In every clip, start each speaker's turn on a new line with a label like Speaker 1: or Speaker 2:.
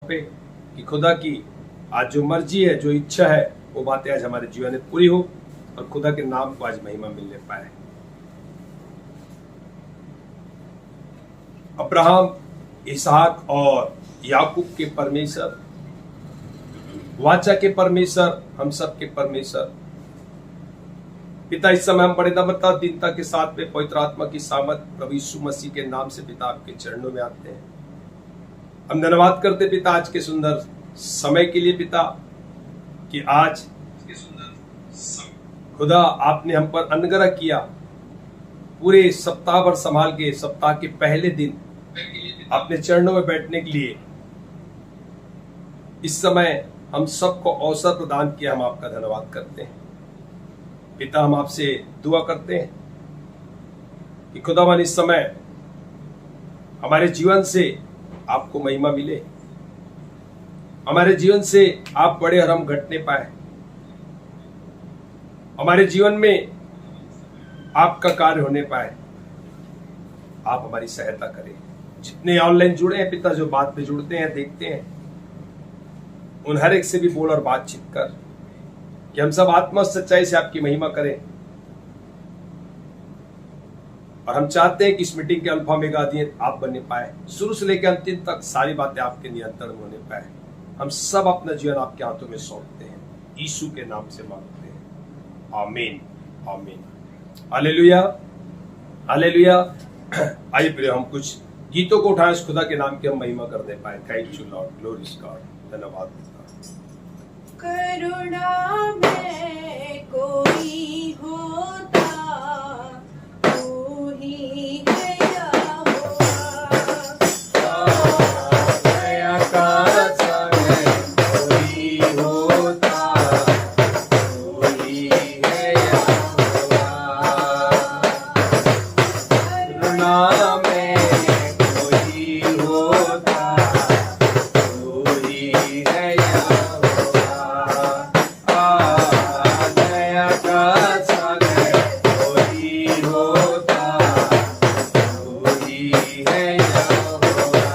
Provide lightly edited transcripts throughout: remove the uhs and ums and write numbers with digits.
Speaker 1: पे कि खुदा की आज जो मर्जी है, जो इच्छा है, वो बातें आज हमारे जीवन में पूरी हो और खुदा के नाम को आज महिमा मिलने पाए। अब्राहम, इसहाक और याकूब के परमेश्वर, वाचा के परमेश्वर, हम सब के परमेश्वर पिता, इस समय हम बड़े नम्रता दीनता के साथ में पवित्र आत्मा की सामर्थ प्रभु यीशु मसीह के नाम से पिता आपके चरणों में आते हैं। हम धन्यवाद करते पिता आज के सुंदर समय के लिए पिता, कि आज के सुंदर खुदा आपने हम पर अनुग्रह किया। पूरे सप्ताह भर संभाल के सप्ताह के पहले दिन अपने चरणों में बैठने के लिए इस समय हम सबको अवसर प्रदान किया। हम आपका धन्यवाद करते हैं पिता। हम आपसे दुआ करते हैं कि खुदावन इस समय हमारे जीवन से आपको महिमा मिले, हमारे जीवन से आप बड़े और हम घटने पाए, हमारे जीवन में आपका कार्य होने पाए। आप हमारी सहायता करें। जितने ऑनलाइन जुड़े हैं पिता, जो बात पे जुड़ते हैं, देखते हैं, उन हर एक से भी बोल और बातचीत कर कि हम सब आत्मा सच्चाई से आपकी महिमा करें। और हम चाहते हैं कि इस मीटिंग के अल्फा मेगा अधीन आप बनने पाए, शुरू से लेकर अंतिम तक सारी बातें आपके नियंत्रण में होने पाए। हम सब अपना जीवन आपके हाथों में सौंपते हैं, यीशु के नाम से मांगते हैं, आमीन आमीन। Hallelujah hallelujah. आइए प्रिय, हम कुछ गीतों को उठाएं, खुदा के नाम की हम महिमा करने पाए। Thank you Lord, glory God. धन्यवाद।
Speaker 2: करुणा में कोई होता तू ही है यहोवा।
Speaker 3: दया का संग कोई होता तू ही है यहोवा। करुणा में कोई होता तू ही है यहोवा। दया का संग कोई होता तू ही है यहोवा।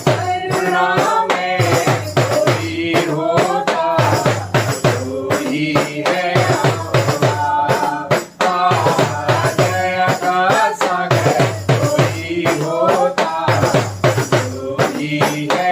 Speaker 3: करुणा में कोई होता तो ही है दया का सागर कोई होता तो ही है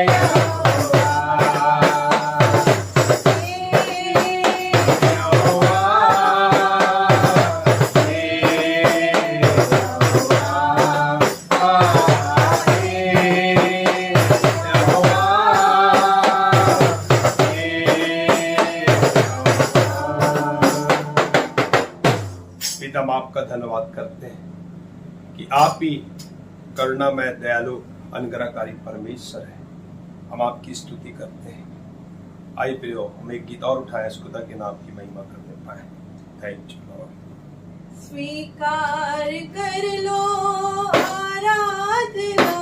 Speaker 1: पिता हम आपका धन्यवाद करते हैं कि आप ही करुणामय दयालु अनुग्रहकारी परमेश्वर है। हम आपकी स्तुति करते हैं। आइए प्रियो हम एक गीत और उठाएं, खुदा के नाम की महिमा करने पाए। Thank you Lord.
Speaker 2: स्वीकार कर लो आराधना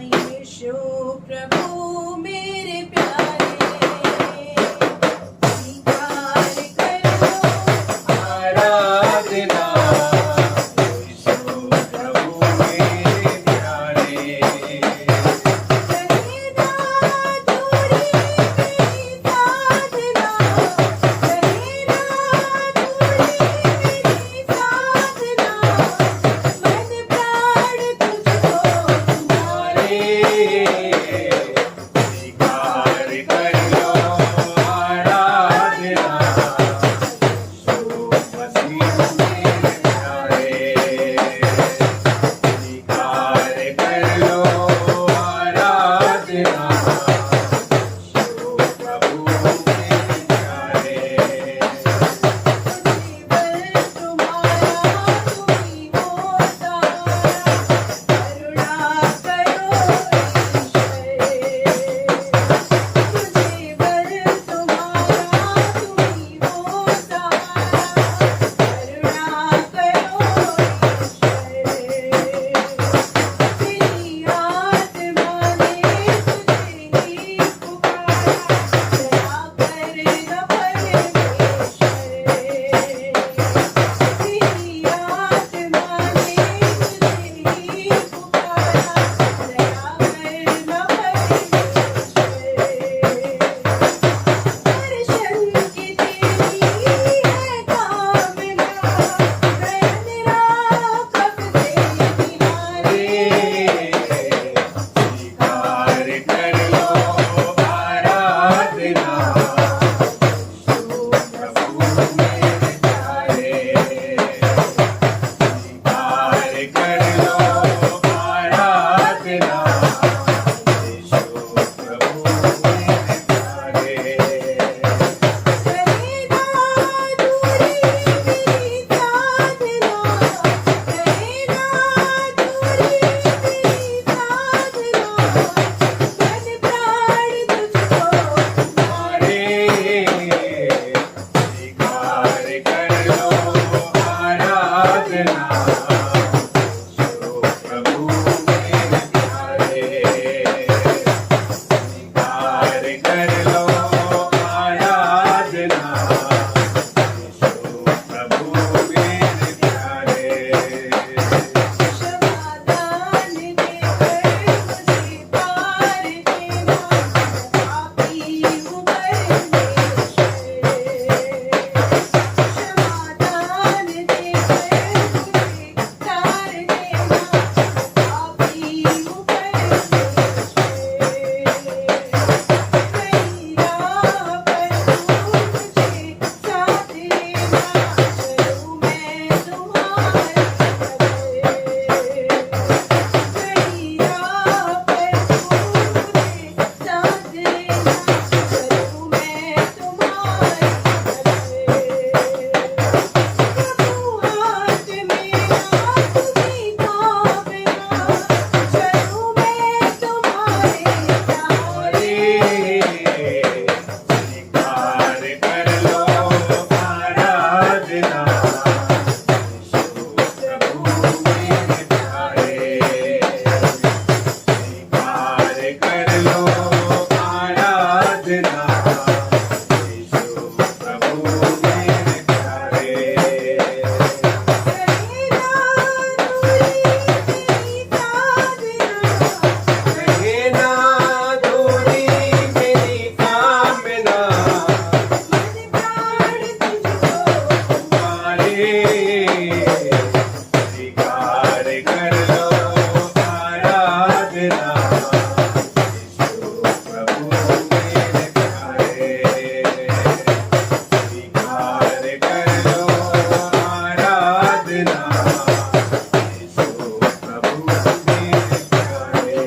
Speaker 2: यीशु प्रभु मेरे प्यारे। स्वीकार कर लो
Speaker 3: आराधना यीशु प्रभु मेरे प्यारे।
Speaker 2: रहेगा दूरी मेरी साधना, रहेगा दूरी मेरी साधना, मन प्राण
Speaker 3: कर लो आराधना यीशु प्रभु मेरे प्यारे स्वीकार कर लो आराधना यीशु प्रभु मेरे प्यारे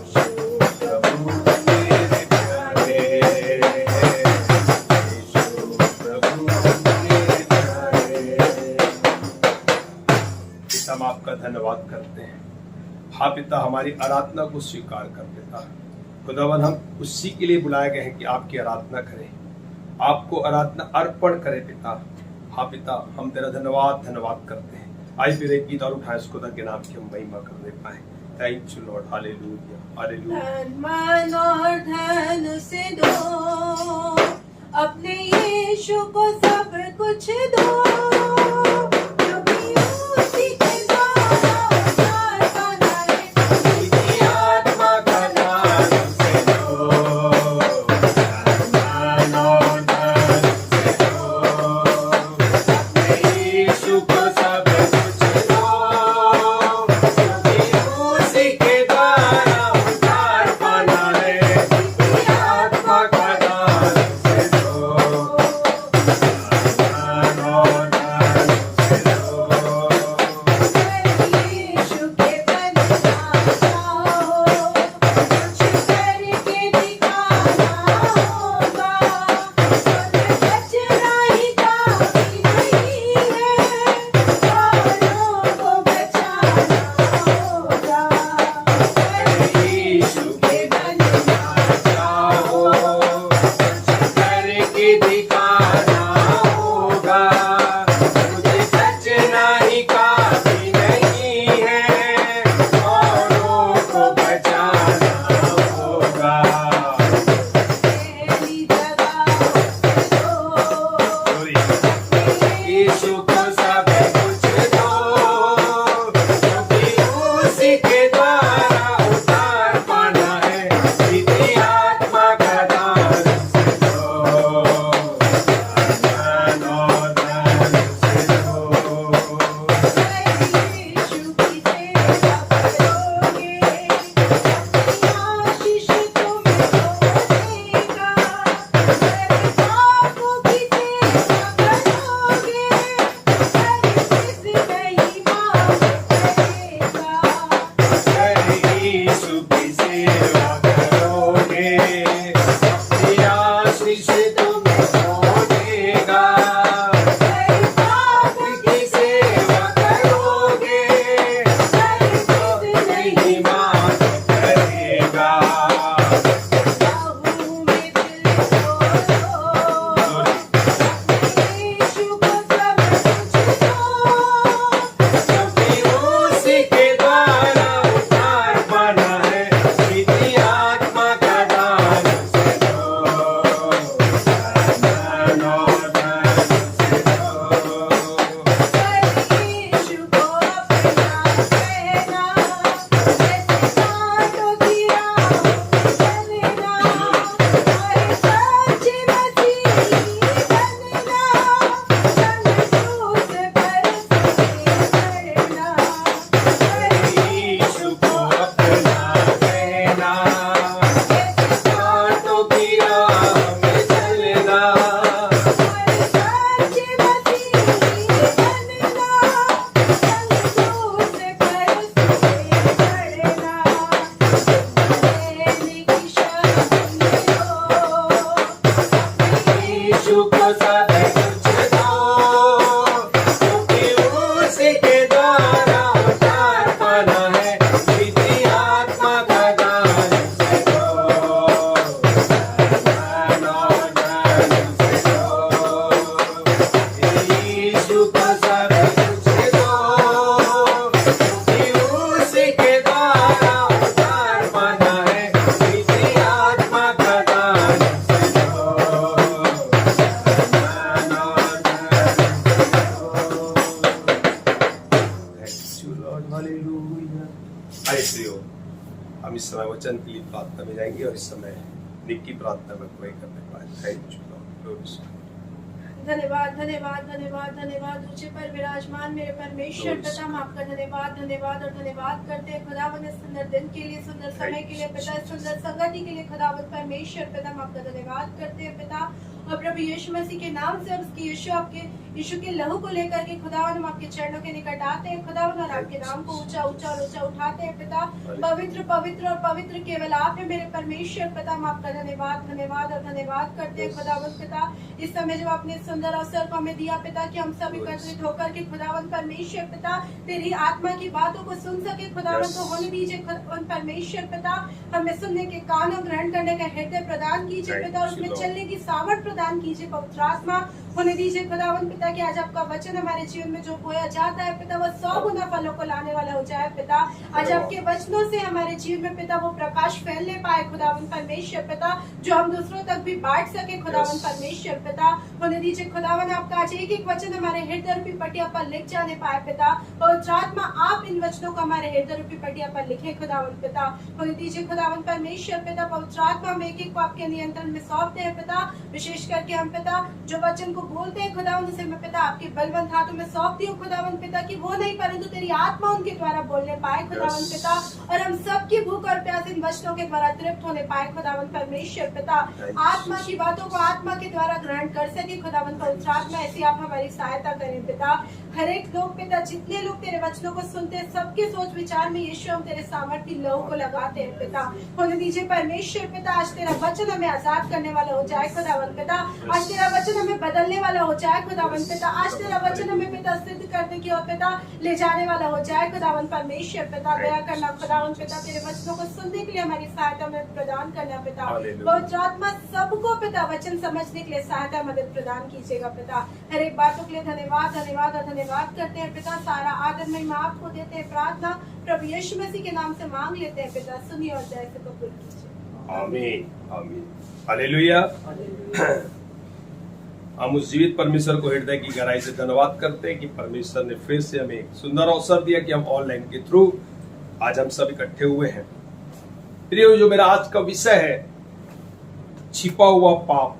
Speaker 3: यीशु प्रभु मेरे प्यारे यीशु प्रभु मेरे प्यारे।
Speaker 1: पिता हम आपका धन्यवाद करते हैं। हाँ पिता, हमारी आराधना को स्वीकार कर पिता। खुदावन, हम उसी के लिए बुलाए गए हैं कि आपकी आराधना करें, आपको आराधना अर्पण करें पिता। हाँ पिता, हम तेरा धन्यवाद करते हैं। आज फिर एक गीत और उठाए, खुदा के नाम की हम महिमा करने पाए। Thank you Lord, hallelujah hallelujah.
Speaker 2: धन मन और धन से दो, अपने यीशु को सब कुछ दो, क्योंकि उसी के द्वारा उद्धार पाना है।
Speaker 3: मेरी आत्मा का दान से दो, दान और दान से दो, अपने यीशु को सब कुछ दो, क्योंकि उसी के द्वारा उद्धार पाना है। मेरी आत्मा का दान से दो, दान और दान से दो।
Speaker 2: यीशु के बन जाओ, कुछ करके दिखाना होगा, तुम्हें बचना ही काफी नहीं है, औरों को बचाना होगा।
Speaker 3: यीशु के बन जाओ, कुछ करके दिखाना होगा, मुझे बचना ही काफी नहीं है, औरों को बचाना होगा।
Speaker 2: मेरी जगह दो,
Speaker 3: यीशु को सब कुछ दो, क्योंकि उसी के द्वारा उद्धार पाना है। मेरी आत्मा का दान से दो, दान और दान से दो।
Speaker 2: यीशु की सेवा करोगे, अपनी आशीष तुम्हें देगा। पापों की सेवा करोगे, हर किस नहीं माफ करेगा।
Speaker 3: यीशु की सेवा करोगे, अपनी आशीष तुम्हें देगा।
Speaker 2: पापों
Speaker 3: की सेवा करोगे, नहीं माफ करेगा।
Speaker 2: बाहों में दिल खोलो, यीशु को सब कुछ दो,
Speaker 3: क्योंकि उसी के द्वारा उद्धार पाना है। मेरी आत्मा का दान से दो, दान और दान से दो।
Speaker 2: यीशु को अपना कहना, जैसे कांटों की राहों में चलना, और सच मसीही बनना, संग क्रूस पर उसके चढ़ना।
Speaker 3: यीशु को अपना कहना, कांटों की राह में चलना, यीशु को सब कुछ दो, क्योंकि उसी के द्वारा उद्धार पाना है। मेरी आत्मा का दान से दो, दान और दान से दो। यीशु को सब कुछ दो, क्योंकि उसी के द्वारा उद्धार पाना है। मेरी आत्मा का दान से दो, दान और दान से दो।
Speaker 1: Thank you Lord, hallelujah. आइए प्रियो, हम इस समय वचन के लिए प्रार्थना में जाएंगे और इस समय निकी प्रार्थना में कोई करने पाए। Thank you Lord.
Speaker 2: धन्यवाद धन्यवाद धन्यवाद धन्यवाद। ऊंचे पर विराजमान मेरे परमेश्वर पिता, हम आपका धन्यवाद धन्यवाद और धन्यवाद करते हैं खुदावन इस सुंदर दिन के लिए, सुंदर समय के लिए पिता, इस सुंदर संगति के लिए खुदावन परमेश्वर पिता, हम आपका धन्यवाद करते हैं पिता। और प्रभु यीशु मसीह के नाम से और उसके यीशु के लहू को लेकर के खुदावन हम आपके चरणों के निकट आते हैं खुदावन, और आपके नाम को ऊंचा ऊंचा और ऊंचा उठाते हैं पिता। पवित्र पवित्र और पवित्र केवल आप है मेरे परमेश्वर पिता, हम आपका धन्यवाद धन्यवाद और धन्यवाद करते हैं खुदावन पिता। इस समय जब आपने सुंदर अवसर को हमें दिया पिता कि हम सब एकत्रित होकर के खुदावन परमेश्वर पिता तेरी आत्मा की बातों को सुन सके खुदावन, तो होने दीजिए खुदावन परमेश्वर पिता, हमें सुनने के कान और ग्रहण करने का हृदय प्रदान कीजिए पिता, और उसमें चलने की सामर्थ प्रदान कीजिए पवित्र आत्मा। होने दीजिए खुदावन पिता कि आज आपका वचन हमारे जीवन में जो बोया जाता है पिता, वह 100 गुना फलों को लाने वाला हो जाए पिता। आज आपके वचनों से हमारे जीवन में पिता वो प्रकाश फैलने पाए खुदावन परमेश्वर पिता, जो हम दूसरों तक भी बांट सके खुदावन परमेश्वर पिता। होने दीजिए खुदावन आपका आज एक एक वचन हमारे हृदय रूपी पटिया पर लिख जाने पाए पिता। पवित्र आत्मा आप इन वचनों को हमारे हृदय रूपी पटिया पर लिखे खुदावन पिता। होने दीजिए खुदावन परमेश्वर पिता, पवित्र आत्मा हम एक एक को आपके नियंत्रण में सौंपते हैं पिता। विशेष करके हम पिता जो वचन को बोलते हैं खुदावन, उसे मैं पिता आपके बलवंत हाथों में सौंपती हूँ खुदावन पिता, कि वो नहीं परंतु तेरी आत्मा उनके द्वारा बोलने पाए खुदावन पिता, और हम सबकी भूख और प्यास इन वचनों के द्वारा तृप्त होने पाए खुदावन परमेश्वर पिता। आत्मा की बातों को आत्मा के द्वारा ग्रहण कर सके खुदावन पवित्र आत्मा, ऐसी आप हमारी सहायता करें पिता। हर एक लोग पिता, जितने लोग तेरे वचनों को सुनते हैं, सबके सोच विचार में यीशु हम तेरे सामर्थ्य लहू को लगाते हैं पिता। होने दीजिए परमेश्वर पिता, आज तेरा वचन हमें आजाद करने वाला हो जाए खुदावन पिता, आज तेरा वचन हमें बदलने वाला हो जाए खुदावन पिता, आज तेरा वचन हमें पिता सिद्ध करने की ओर पिता ले जाने वाला हो जाए खुदावन परमेश्वर पिता। दया करना खुदावन पिता, तेरे वचनों को सुनने के लिए हमारी सहायता में प्रदान करना पिता। पवित्र आत्मा सबको पिता वचन समझने के लिए सहायता मदद प्रदान कीजिएगा पिता। हर एक बातों के लिए धन्यवाद धन्यवाद और धन्यवाद करते हैं पिता। सारा आदर महिमा आपको देते हैं, प्रार्थना प्रभु यीशु मसीह के नाम से मांग लेते हैं पिता, सुनिए और जय से कबूल कीजिए।
Speaker 1: आमीन आमीन हालेलुया। हम उस जीवित परमेश्वर को हृदय की गहराई से धन्यवाद करते हैं कि परमेश्वर ने फिर से हमें एक सुंदर अवसर दिया कि हम ऑनलाइन के थ्रू आज हम सब इकट्ठे हुए हैं। प्रियो, जो मेरा आज का विषय है छिपा हुआ पाप,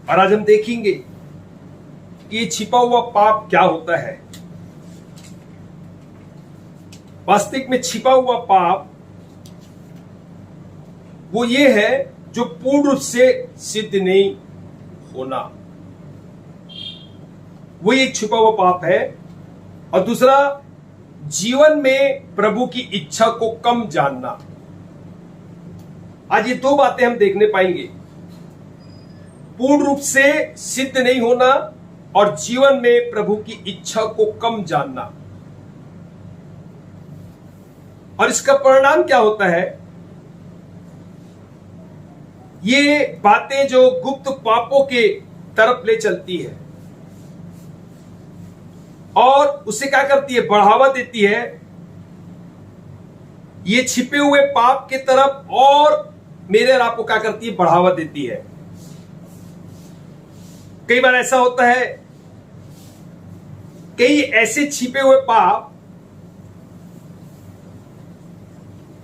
Speaker 1: और आज हम देखेंगे कि ये छिपा हुआ पाप क्या होता है। वास्तविक में छिपा हुआ पाप वो ये है जो पूर्ण रूप से सिद्ध नहीं होना, वो एक छिपा हुआ पाप है। और दूसरा, जीवन में प्रभु की इच्छा को कम जानना। आज ये दो बातें हम देखने पाएंगे, पूर्ण रूप से सिद्ध नहीं होना और जीवन में प्रभु की इच्छा को कम जानना। और इसका परिणाम क्या होता है? ये बातें जो गुप्त पापों के तरफ ले चलती है और उसे क्या करती है? बढ़ावा देती है ये छिपे हुए पाप के तरफ, और मेरे और आपको क्या करती है? बढ़ावा देती है। कई बार ऐसा होता है, कई ऐसे छिपे हुए पाप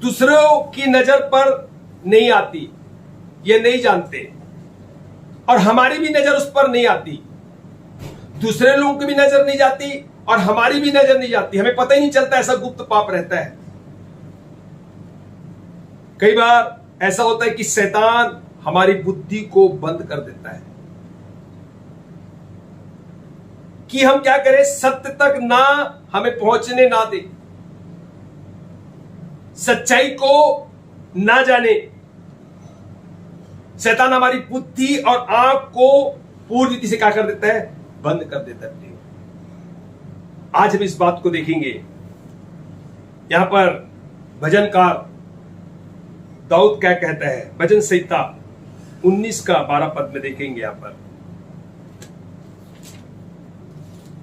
Speaker 1: दूसरों की नजर पर नहीं आती, ये नहीं जानते, और हमारी भी नजर उस पर नहीं आती, दूसरे लोगों की भी नजर नहीं जाती और हमारी भी नजर नहीं जाती, हमें पता ही नहीं चलता ऐसा गुप्त पाप रहता है। कई बार ऐसा होता है कि शैतान हमारी बुद्धि को बंद कर देता है कि हम क्या करें, सत्य तक ना हमें पहुंचने ना दे, सच्चाई को ना जाने। शैतान हमारी बुद्धि और आंख को पूरी रीति से क्या कर देता है? बंद कर देता है। आज हम इस बात को देखेंगे। यहां पर भजनकार दाऊद क्या कहता है, भजन संहिता 19 का 12 पद में देखेंगे। यहां पर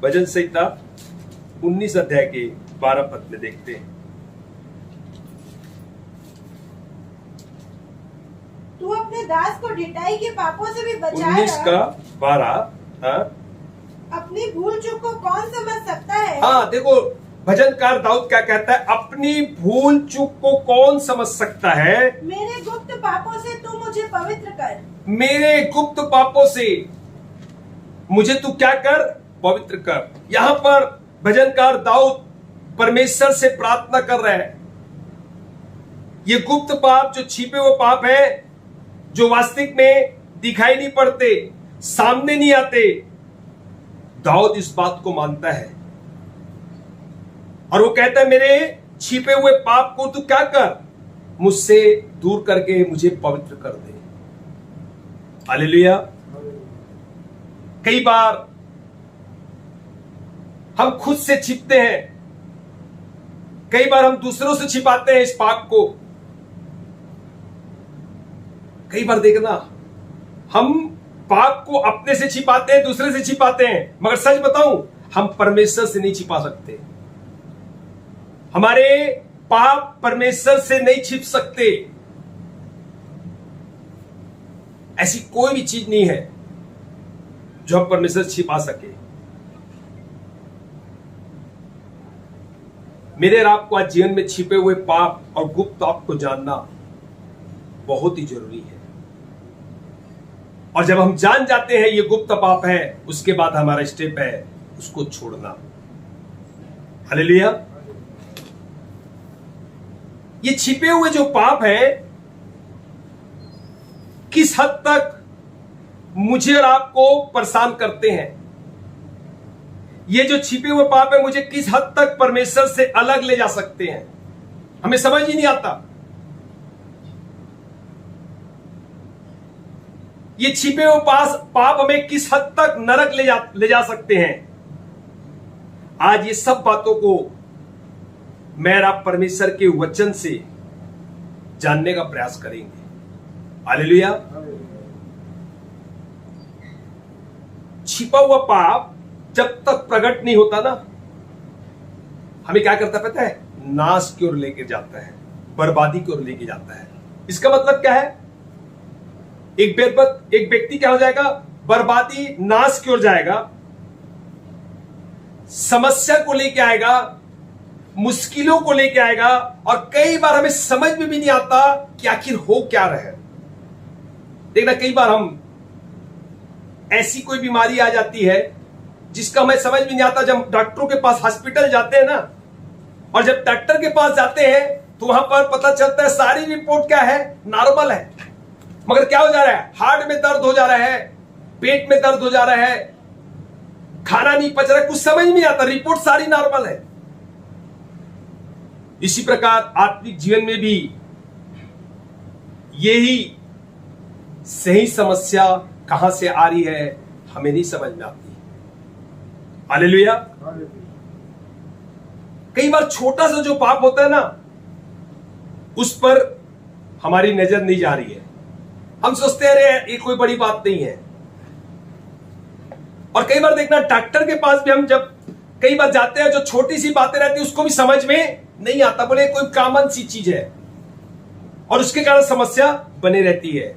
Speaker 1: भजन संहिता 19 अध्याय के 12 पद में देखते हैं।
Speaker 2: तू अपने दास को ढिठाई के पापों से भी बचाएगा।
Speaker 1: 19 का 12। हाँ,
Speaker 2: अपनी भूल चूक को कौन समझ सकता है?
Speaker 1: हाँ, देखो भजनकार दाऊद क्या कहता है, अपनी भूल चूक को कौन समझ सकता है?
Speaker 2: मेरे गुप्त पापों से तू मुझे पवित्र कर।
Speaker 1: मेरे गुप्त पापों से मुझे तू क्या कर, पवित्र कर। यहां पर भजनकार दाऊद परमेश्वर से प्रार्थना कर रहे हैं। ये गुप्त पाप, जो छिपे हुए पाप है, जो वास्तविक में दिखाई नहीं पड़ते, सामने नहीं आते, दाऊद इस बात को मानता है और वो कहता है मेरे छिपे हुए पाप को तू क्या कर, मुझसे दूर करके मुझे पवित्र कर दे। हालेलुया। कई बार हम खुद से छिपते हैं, कई बार हम दूसरों से छिपाते हैं इस पाप को। कई बार देखना, हम पाप को अपने से छिपाते हैं, दूसरे से छिपाते हैं, मगर सच बताऊं, हम परमेश्वर से नहीं छिपा सकते। हमारे पाप परमेश्वर से नहीं छिप सकते। ऐसी कोई भी चीज नहीं है जो हम परमेश्वर से छिपा सके। मेरे और आपको आज जीवन में छिपे हुए पाप और गुप्त पाप को जानना बहुत ही जरूरी है। और जब हम जान जाते हैं ये गुप्त पाप है, उसके बाद हमारा स्टेप है उसको छोड़ना। हालेलुया। ये छिपे हुए जो पाप है, किस हद तक मुझे और आपको परेशान करते हैं। ये जो छिपे हुए पाप है, मुझे किस हद तक परमेश्वर से अलग ले जा सकते हैं, हमें समझ ही नहीं आता। ये छिपे हुए पाप हमें किस हद तक नरक ले जा सकते हैं। आज ये सब बातों को मैं और आप परमेश्वर के वचन से जानने का प्रयास करेंगे। हालेलुया। छिपा हुआ पाप जब तक प्रकट नहीं होता ना, हमें क्या करता पता है, नाश की ओर लेके जाता है, बर्बादी की ओर लेके जाता है। इसका मतलब क्या है, एक व्यक्ति क्या हो जाएगा, बर्बादी, नाश की ओर जाएगा, समस्या को लेके आएगा, मुश्किलों को लेके आएगा, और कई बार हमें समझ में भी नहीं आता कि आखिर हो क्या रहे। देखना, कई बार हम ऐसी कोई बीमारी आ जाती है जिसका हमें समझ में नहीं आता। जब डॉक्टरों के पास हॉस्पिटल जाते हैं ना, और जब डॉक्टर के पास जाते हैं तो वहां पर पता चलता है सारी रिपोर्ट क्या है, नॉर्मल है, मगर क्या हो जा रहा है, हार्ट में दर्द हो जा रहा है, पेट में दर्द हो जा रहा है, खाना नहीं पच रहा है, कुछ समझ में नहीं आता, रिपोर्ट सारी नॉर्मल है। इसी प्रकार आत्मिक जीवन में भी यही सही समस्या कहां से आ रही है हमें नहीं समझ में आती। हालेलुया। कई बार छोटा सा जो पाप होता है ना, उस पर हमारी नजर नहीं जा रही है। हम सोचते हैं अरे ये कोई बड़ी बात नहीं है। और कई बार देखना, डॉक्टर के पास भी हम जब कई बार जाते हैं, जो छोटी सी बातें रहती है उसको भी समझ में नहीं आता, बोले कोई कॉमन सी चीज है, और उसके कारण समस्या बनी रहती है।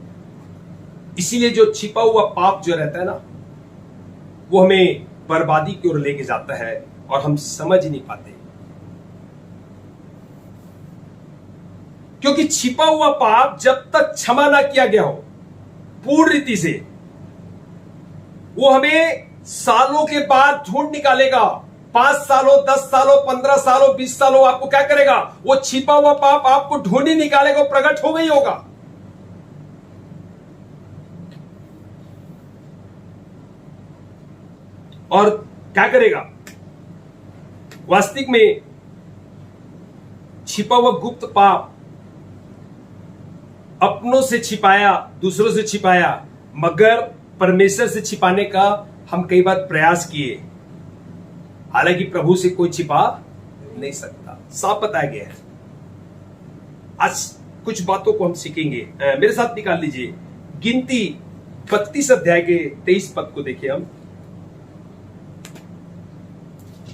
Speaker 1: इसीलिए जो छिपा हुआ पाप जो रहता है ना, वो हमें बर्बादी की ओर लेके जाता है और हम समझ ही नहीं पाते। क्योंकि छिपा हुआ पाप जब तक क्षमा ना किया गया हो पूर्ण रीति से, वो हमें सालों के बाद ढूंढ निकालेगा। 5 सालों, 10 सालों, 15 सालों, 20 सालों, आपको क्या करेगा, वो छिपा हुआ पाप आपको ढूंढ ही निकालेगा, प्रकट हो गई होगा। और क्या करेगा, वास्तविक में छिपा हुआ गुप्त पाप अपनों से छिपाया, दूसरों से छिपाया, मगर परमेश्वर से छिपाने का हम कई बार प्रयास किए, हालांकि प्रभु से कोई छिपा नहीं सकता, साफ बताया गया है। आज कुछ बातों को हम सीखेंगे। मेरे साथ निकाल लीजिए गिनती 32 अध्याय के 23 पद को। देखिए, हम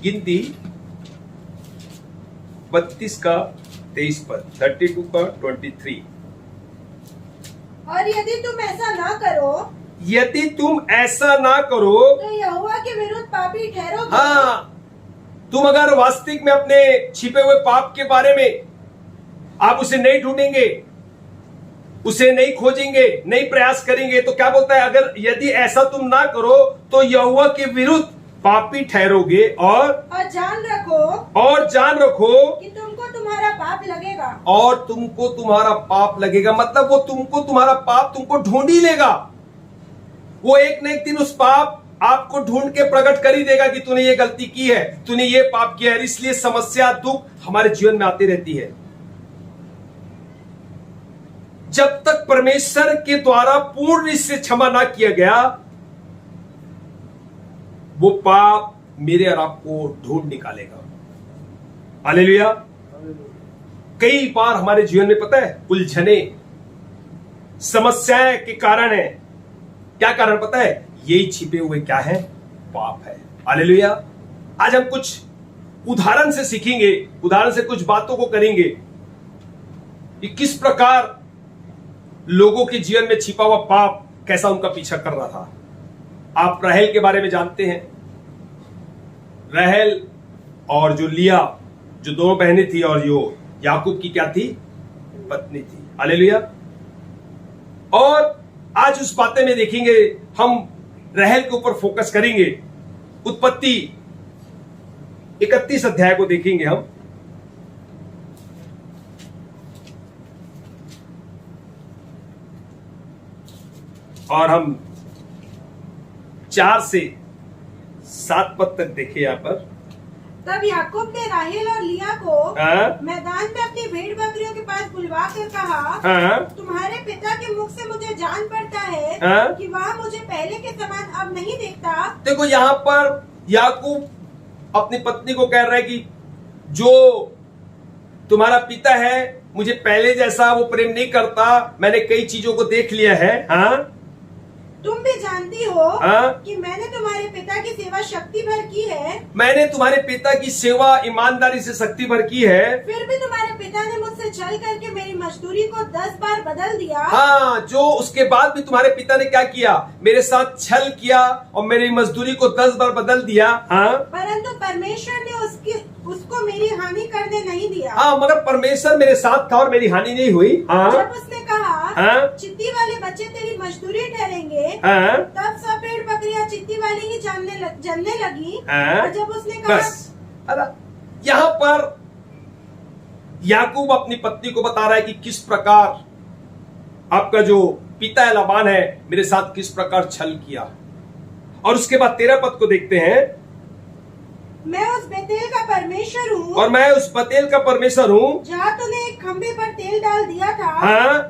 Speaker 1: गिनती 32 का 23 पद, 32 का 23।
Speaker 2: और यदि तुम ऐसा ना करो,
Speaker 1: यदि तुम ऐसा ना करो
Speaker 2: तो यहोवा के विरुद्ध पापी ठहरोगे।
Speaker 1: हाँ, तुम अगर वास्तविक में अपने छिपे हुए पाप के बारे में आप उसे नहीं ढूंढेंगे, उसे नहीं खोजेंगे, नहीं प्रयास करेंगे, तो क्या बोलता है, अगर यदि ऐसा तुम ना करो तो यहोवा के विरुद्ध पापी ठहरोगे और
Speaker 2: जान रखो कि तुमको तुम्हारा पाप लगेगा।
Speaker 1: और तुमको तुम्हारा पाप लगेगा, मतलब वो तुमको तुम्हारा पाप तुमको ढूंढ ही लेगा। वो एक न एक दिन उस पाप आपको ढूंढ के प्रकट कर ही देगा कि तूने ये गलती की है, तूने ये पाप किया है। इसलिए समस्या, दुख हमारे जीवन में आती रहती है। जब तक परमेश्वर के द्वारा पूर्ण रूप से क्षमा ना किया गया, वो पाप मेरे और आपको ढूंढ निकालेगा। हालेलुया। कई बार हमारे जीवन में पता है उलझने, समस्याएं के कारण है। क्या कारण पता है? यही छिपे हुए क्या है? पाप है। हालेलुया। आज हम कुछ उदाहरण से सीखेंगे, उदाहरण से कुछ बातों को करेंगे कि किस प्रकार लोगों के जीवन में छिपा हुआ पाप कैसा उनका पीछा कर रहा था। आप राहेल के बारे में जानते हैं। राहेल और जो लिया, जो दोनों बहनें थी, और जो याकूब की क्या थी? पत्नी थी। हालेलुया। और आज उस बातें में देखेंगे, हम राहेल के ऊपर फोकस करेंगे। उत्पत्ति 31 अध्याय को देखेंगे हम। और हम 4 से 7 पद तक देखे यहां पर।
Speaker 2: तब याकूब ने राहेल और लिया को मैदान में अपनी भेड़ बकरियों के पास बुलवा कर कहा, तुम्हारे पिता के मुख से मुझे जान पड़ता है कि वह मुझे पहले के समान अब नहीं देखता।
Speaker 1: देखो यहाँ पर याकूब अपनी पत्नी को कह रहा है कि जो तुम्हारा पिता है मुझे पहले जैसा वो प्रेम नहीं करता, मैंने कई चीजों को देख लिया है।
Speaker 2: तुम भी जानती हो कि मैंने तुम्हारे पिता की सेवा शक्ति भर की है।
Speaker 1: मैंने तुम्हारे पिता की सेवा ईमानदारी से शक्ति भर की है।
Speaker 2: फिर भी तुम्हारे पिता ने मुझसे छल करके मेरी मजदूरी को 10 बार बदल दिया।
Speaker 1: जो उसके बाद भी तुम्हारे पिता ने क्या किया? मेरे साथ छल किया और मेरी मजदूरी को 10 बार बदल दिया।
Speaker 2: परंतु परमेश्वर ने उसको मेरी हानि करने नहीं दिया।
Speaker 1: मगर परमेश्वर मेरे साथ था और मेरी हानि नहीं हुई।
Speaker 2: जब उसने कहा चित्ती वाले बच्चे तेरी मजदूरी ठहरेंगे, तब सब भेड़ बकरियां चित्ती वाली ही जानने लगी। और जब उसने कहा,
Speaker 1: यहाँ पर याकूब अपनी पत्नी को बता रहा है कि किस प्रकार आपका जो पिता है लाबान है मेरे साथ किस प्रकार छल किया। और उसके बाद 13 पद को देखते हैं।
Speaker 2: मैं उस बेतेल का परमेश्वर हूँ,
Speaker 1: और मैं उस बेतेल का परमेश्वर हूँ
Speaker 2: जहाँ तूने एक खंभे पर तेल डाल दिया था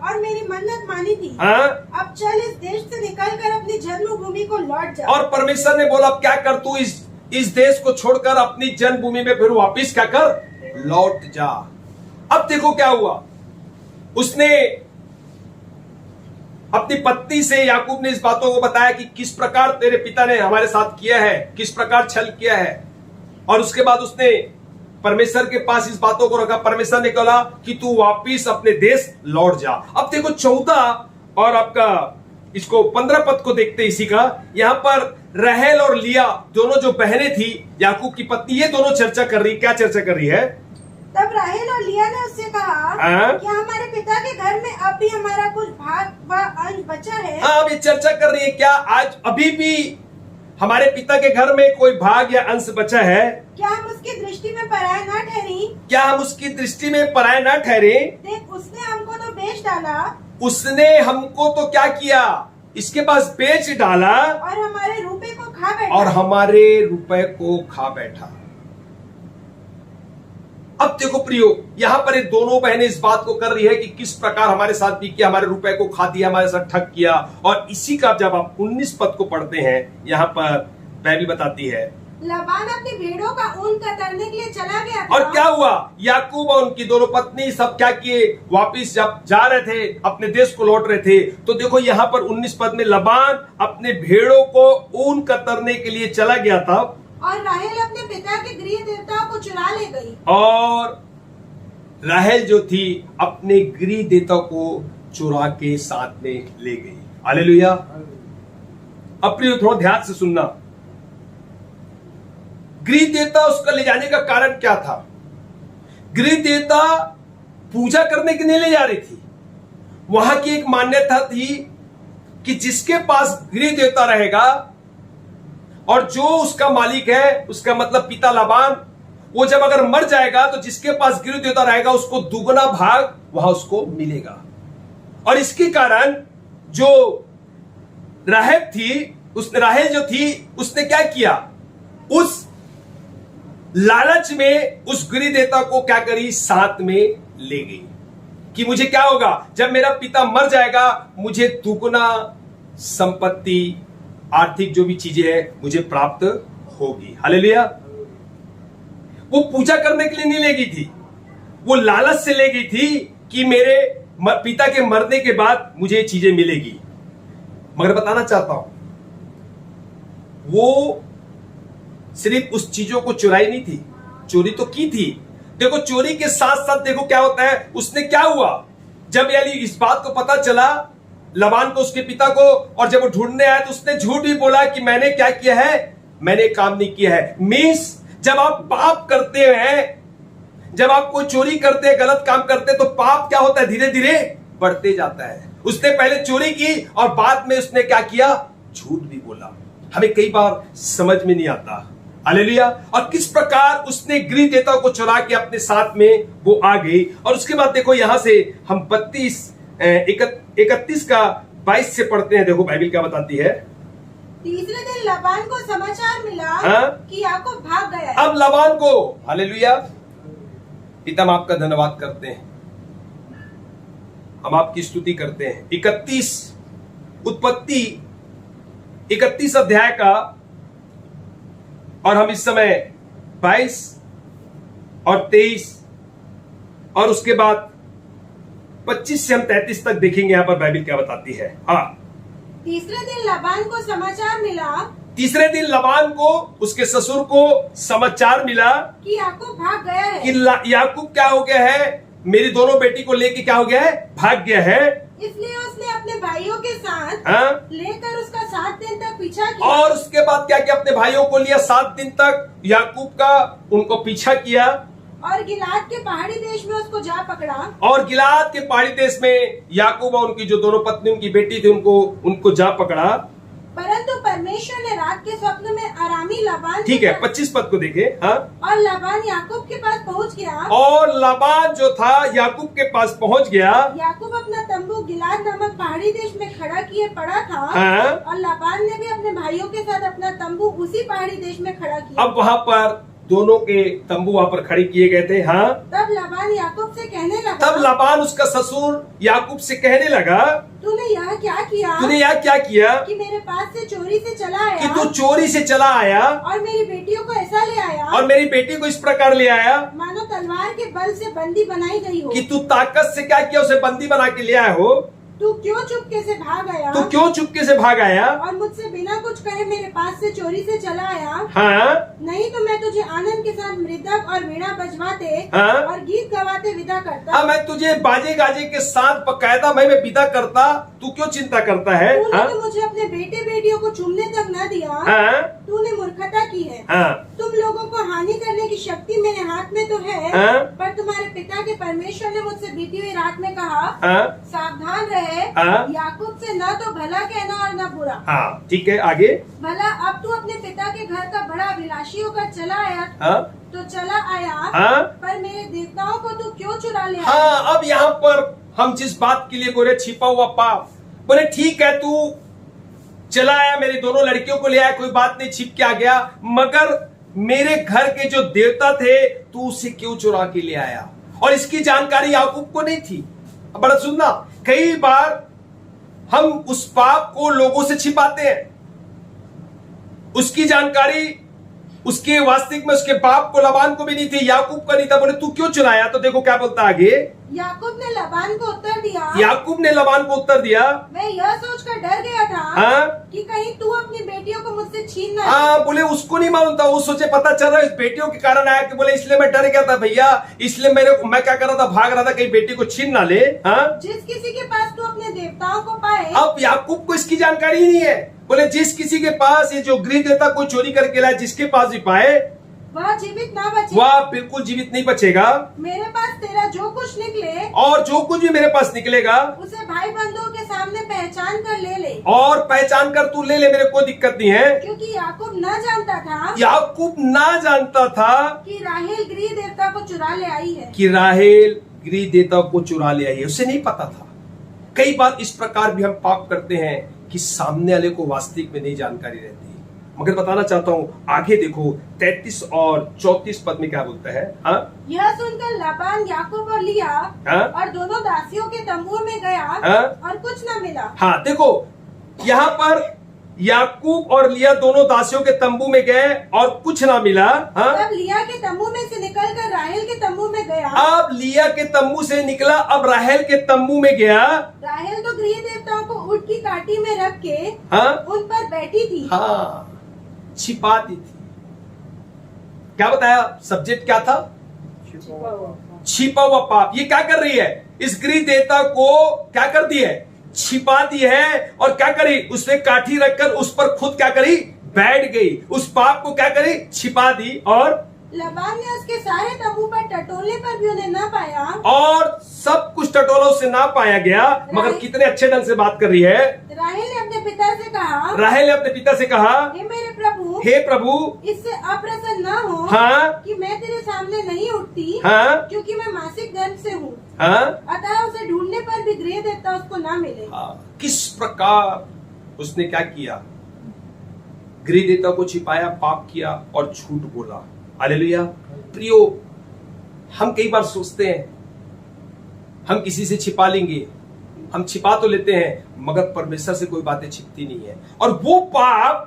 Speaker 2: और मेरी मन्नत मानी थी। अब चल इस देश से निकलकर अपनी जन्मभूमि को लौट जा।
Speaker 1: और परमेश्वर ने बोला अब क्या कर, तू इस देश को छोड़कर अपनी जन्मभूमि में फिर वापिस क्या कर, लौट जा। अब देखो क्या हुआ, उसने अपनी पत्नी से याकूब ने इस बातों को बताया कि किस प्रकार तेरे पिता ने हमारे साथ किया है, किस प्रकार छल किया है। और उसके बाद उसने परमेश्वर के पास इस बातों को रखा। परमेश्वर ने कहा कि तू वापिस अपने देश लौट जा। अब देखो 14 और आपका इसको 15 पद को देखते इसी का। यहाँ पर राहेल और लिया दोनों जो बहनें थी याकूब की पत्नी, ये दोनों चर्चा कर रही, क्या चर्चा कर रही है?
Speaker 2: तब राहेल और लिया ने उससे कहा कि हमारे पिता के घर में अब भी हमारा कुछ भाग व अंश बचा है।
Speaker 1: अब ये चर्चा कर रही है, क्या आज अभी भी हमारे पिता के घर में कोई भाग या अंश बचा है?
Speaker 2: क्या हम उसकी दृष्टि में पराया ना ठहरी?
Speaker 1: क्या हम उसकी दृष्टि में पराया ना ठहरे?
Speaker 2: देख, उसने हमको तो बेच डाला।
Speaker 1: उसने हमको तो क्या किया? इसके पास बेच डाला
Speaker 2: और हमारे रुपए को खा बैठा।
Speaker 1: और हमारे रुपए को खा बैठा। अब देखो प्रियो, यहां पर ये दोनों बहनें इस बात को कर रही है कि किस प्रकार हमारे साथ भी किया, हमारे रुपए को खा दिया, हमारे साथ ठग किया। और इसी का जब आप 19 पद को पढ़ते हैं, यहां पर बाइबल बताती है
Speaker 2: लाबान अपनी भेड़ों का ऊन कतरने के लिए चला गया था।
Speaker 1: और क्या हुआ? याकूब और उनकी दोनों पत्नी सब क्या किए? वापिस जब जा रहे थे, अपने देश को लौट रहे थे, तो देखो यहाँ पर 19 पद में लाबान अपने भेड़ों को ऊन कतरने के लिए चला गया था।
Speaker 2: और राहेल अपने पिता के गृह देवताओं को चुरा ले गई।
Speaker 1: और राहेल जो थी अपने गृह देवता को चुरा के साथ में ले गई। हालेलुया। अब प्रियो थोड़ा ध्यान से सुनना, गृह देवता उसका ले जाने का कारण क्या था? गृह देवता पूजा करने के लिए ले जा रही थी, वहां की एक मान्यता थी कि जिसके पास गृह देवता रहेगा और जो उसका मालिक है, उसका मतलब पिता लाबान, वो जब अगर मर जाएगा तो जिसके पास गृह देवता रहेगा उसको दुगना भाग वहां उसको मिलेगा। और इसके कारण जो राहेल थी, राहेल जो थी, उसने क्या किया, उस लालच में उस गृह देवता को क्या करी, साथ में ले गई कि मुझे क्या होगा, जब मेरा पिता मर जाएगा मुझे दुगना संपत्ति, आर्थिक जो भी चीजें हैं मुझे प्राप्त होगी। हालेलुया। वो पूजा करने के लिए नहीं ले गई थी, वो लालच से ले गई थी कि मेरे पिता के मरने के बाद मुझे ये चीजें मिलेगी। मगर बताना चाहता हूं, वो सिर्फ उस चीजों को चुराई नहीं थी, चोरी तो की थी। देखो चोरी के साथ साथ देखो क्या होता है, उसने क्या हुआ, जब यानी इस बात को पता चला लबान को, उसके पिता को, और जब वो ढूंढने आया तो उसने झूठ भी बोला कि मैंने क्या किया है, मैंने काम नहीं किया है। मीन्स जब आप पाप करते हैं, जब आप कोई चोरी करते हैं, गलत काम करते हैं, तो पाप क्या होता है, धीरे धीरे बढ़ते जाता है। उसने पहले चोरी की और बाद में उसने क्या किया, झूठ भी बोला। हमें कई बार समझ में नहीं आता। हालेलुया। और किस प्रकार उसने गृह देवता को चुरा के अपने साथ में वो आ गई। और उसके बाद देखो यहां से हम 31 का 22 से पढ़ते हैं। देखो बाइबल क्या बताती है।
Speaker 2: तीसरे दिन लाबान को समाचार मिला कि याकूब भाग गया है।
Speaker 1: अब लाबान को, हालेलुया, पिता हम आपका धन्यवाद करते हैं, हम आपकी स्तुति करते हैं। 31 उत्पत्ति 31 अध्याय का, और हम इस समय 22 और 23 और उसके बाद 25 से हम 33 तक देखेंगे। यहां पर बाइबल क्या बताती है। हाँ,
Speaker 2: तीसरे दिन लाबान को समाचार मिला,
Speaker 1: तीसरे दिन लाबान को, उसके ससुर को समाचार मिला
Speaker 2: कि याकूब भाग गया है,
Speaker 1: कि याकूब क्या हो गया है, मेरी दोनों बेटी को लेके क्या हो गया है, भाग गया है।
Speaker 2: इसलिए उसने अपने भाइयों के साथ लेकर उसका 7 दिन तक पीछा किया।
Speaker 1: और उसके बाद क्या किया, अपने भाइयों को लिया, 7 दिन तक याकूब का उनको पीछा किया,
Speaker 2: और गिलाद के पहाड़ी देश में उसको जा पकड़ा।
Speaker 1: और गिलाद के पहाड़ी देश में याकूब और उनकी जो दोनों पत्नी, उनकी बेटी थी, उनको जा पकड़ा।
Speaker 2: परंतु परमेश्वर ने रात के स्वप्न में अरामी लाबान,
Speaker 1: ठीक है, 25 पद को देखे। हाँ,
Speaker 2: और लाबान याकूब के पास पहुंच गया,
Speaker 1: और लाबान जो था याकूब के पास पहुंच गया।
Speaker 2: याकूब अपना तंबू गिलाद नामक पहाड़ी देश में खड़ा किए पड़ा था।
Speaker 1: हाँ?
Speaker 2: और लाबान ने भी अपने भाइयों के साथ अपना तंबू उसी पहाड़ी देश में खड़ा किया।
Speaker 1: अब वहाँ पर दोनों के तंबू वहाँ पर खड़े किए गए थे। हाँ,
Speaker 2: तब लाबान याकूब से कहने लगा,
Speaker 1: तब लाबान उसका ससुर याकूब से कहने लगा,
Speaker 2: तूने यह क्या किया,
Speaker 1: तूने यह क्या किया
Speaker 2: कि मेरे पास से चोरी से चला आया,
Speaker 1: कि तू चोरी से चला आया
Speaker 2: और मेरी बेटियों को ऐसा ले आया,
Speaker 1: और मेरी बेटी को इस प्रकार ले आया
Speaker 2: मानो तलवार के बल से बंदी बनाई गई हो।
Speaker 1: कि तू ताकत से क्या किया, उसे बंदी बना के ले आया हो।
Speaker 2: तू क्यों चुपके से भाग आया,
Speaker 1: तू क्यों चुपके से भाग आया,
Speaker 2: और मुझसे बिना कुछ कहे मेरे पास से चोरी से चला आया।
Speaker 1: हाँ,
Speaker 2: नहीं तो मैं तुझे आनंद के साथ मृदक और वीणा बजवाते
Speaker 1: हाँ?
Speaker 2: और गीत गवाते विदा करता।
Speaker 1: हाँ, मैं तुझे बाजे गाजे के साथ बकायदा मैं विदा करता, तू क्यों चिंता करता है।
Speaker 2: तूने
Speaker 1: हाँ?
Speaker 2: तो मुझे अपने बेटे बेटियों को चूमने तक न दिया।
Speaker 1: हाँ?
Speaker 2: तूने मूर्खता की है।
Speaker 1: हाँ?
Speaker 2: तुम लोगों को हानि करने की शक्ति मेरे हाथ में तो है,
Speaker 1: हाँ?
Speaker 2: पर तुम्हारे पिता के परमेश्वर ने मुझसे बीती हुई रात में कहा,
Speaker 1: हाँ?
Speaker 2: सावधान रहे,
Speaker 1: हाँ?
Speaker 2: याकूब से न तो भला कहना और न बुरा।
Speaker 1: हाँ, ठीक है, आगे।
Speaker 2: भला अब तू अपने पिता के घर का बड़ा अभिलाषी होकर चला आया,
Speaker 1: हाँ?
Speaker 2: तो चला आया,
Speaker 1: हाँ?
Speaker 2: पर मेरे देवताओं को तू क्यों चुरा ले आया?
Speaker 1: हाँ, अब यहाँ पर हम जिस बात के लिए बोले छिपा हुआ पाप, बोले ठीक है तू चला आया, मेरी दोनों लड़कियों को ले आया, कोई बात नहीं, छिप के आ गया, मगर मेरे घर के जो देवता थे तू उसे क्यों चुरा के ले आया। और इसकी जानकारी याकूब को नहीं थी। अब बड़ा सुनना, कई बार हम उस पाप को लोगों से छिपाते हैं, उसकी जानकारी उसके वास्तविक में उसके बाप को लाबान को भी नहीं थी, याकूब का नहीं था। बोले तू क्यों चुराया, तो देखो क्या बोलता आगे।
Speaker 2: याकूब ने लाबान को उत्तर दिया,
Speaker 1: याकूब ने लाबान को उत्तर दिया,
Speaker 2: मैं यह सोचकर डर गया था,
Speaker 1: हाँ?
Speaker 2: कि कहीं तू अपनी बेटियों को मुझसे छीन ना ले।
Speaker 1: हाँ, बोले उसको नहीं मालूम था, वो सोचे पता चल रहा है इस बेटियों के कारण आया, कि बोले इसलिए मैं डर गया था भैया, इसलिए मैं क्या कर रहा था, भाग रहा था कहीं बेटी को छीन ना ले। हाँ?
Speaker 2: जिस किसी के पास तू अपने देवताओं को पाए।
Speaker 1: अब याकूब को इसकी जानकारी ही नहीं है। बोले जिस किसी के पास ये जो गृह देवता कोई चोरी करके लाए, जिसके पास भी पाए,
Speaker 2: वह जीवित ना बचे।
Speaker 1: वह बिल्कुल जीवित नहीं बचेगा।
Speaker 2: मेरे पास तेरा जो कुछ निकले
Speaker 1: और जो कुछ भी मेरे पास निकलेगा
Speaker 2: उसे भाई बंधुओं के सामने पहचान कर ले ले,
Speaker 1: और पहचान कर तू ले ले, मेरे को दिक्कत नहीं है।
Speaker 2: क्योंकि याकूब न जानता था
Speaker 1: याकूब ना जानता था
Speaker 2: कि राहेल गृह देवता को चुरा ले आई है।
Speaker 1: कि राहेल गृह देवता को चुरा ले आई है, उसे नहीं पता था। कई बार इस प्रकार भी हम पाप करते हैं कि सामने वाले को वास्तविक में नहीं जानकारी रहती। मगर बताना चाहता हूं, आगे देखो 33 और 34 पद में क्या बोलता है। हाँ
Speaker 2: यह सुनकर लाबान याकूब और लिया
Speaker 1: हाँ?
Speaker 2: और दोनों दासियों के तंबू में गया
Speaker 1: हाँ?
Speaker 2: और कुछ न मिला।
Speaker 1: हाँ देखो, यहाँ पर याकूब और लिया दोनों दासियों के तंबू में गए और कुछ ना मिला। हाँ?
Speaker 2: तब लिया के तंबू में से निकलकर राहेल के तंबू में गया।
Speaker 1: अब लिया के तंबू से निकला, अब राहेल के तंबू में गया।
Speaker 2: राहेल तो गृह देवताओं को ऊँट की काटी में रख के
Speaker 1: हाँ?
Speaker 2: उन पर बैठी थी।
Speaker 1: हाँ, छिपा दी थी। क्या बताया सब्जेक्ट क्या था? छिपा हुआ पाप। ये क्या कर रही है? इस गृह देवता को क्या कर दी है? छिपा दी है। और क्या करी? उसने काठी रखकर उस पर खुद क्या करी? बैठ गई। उस पाप को क्या करी? छिपा दी। और
Speaker 2: लबान ने उसके सारे तंबू पर टटोलने पर भी उन्हें न पाया।
Speaker 1: और सब कुछ टटोलों से ना पाया गया। मगर कितने अच्छे ढंग से बात कर रही है।
Speaker 2: राहेल ने अपने पिता से कहा,
Speaker 1: राहेल ने अपने पिता से कहा,
Speaker 2: हे मेरे प्रभु,
Speaker 1: हे प्रभु,
Speaker 2: इससे अप्रसन्न न हो
Speaker 1: हाँ?
Speaker 2: कि मैं तेरे सामने नहीं उठती,
Speaker 1: हाँ?
Speaker 2: क्योंकि मैं मासिक गर्भ से हूँ।
Speaker 1: हाँ?
Speaker 2: अतः उसे ढूंढने पर भी गृह देवता उसको न मिले।
Speaker 1: किस प्रकार उसने क्या किया? गृह देवता को छिपाया, पाप किया और झूठ बोला। हालेलुया। प्रियो, हम कई बार सोचते हैं हम किसी से छिपा लेंगे, हम छिपा तो लेते हैं मगर परमेश्वर से कोई बातें छिपती नहीं है। और वो पाप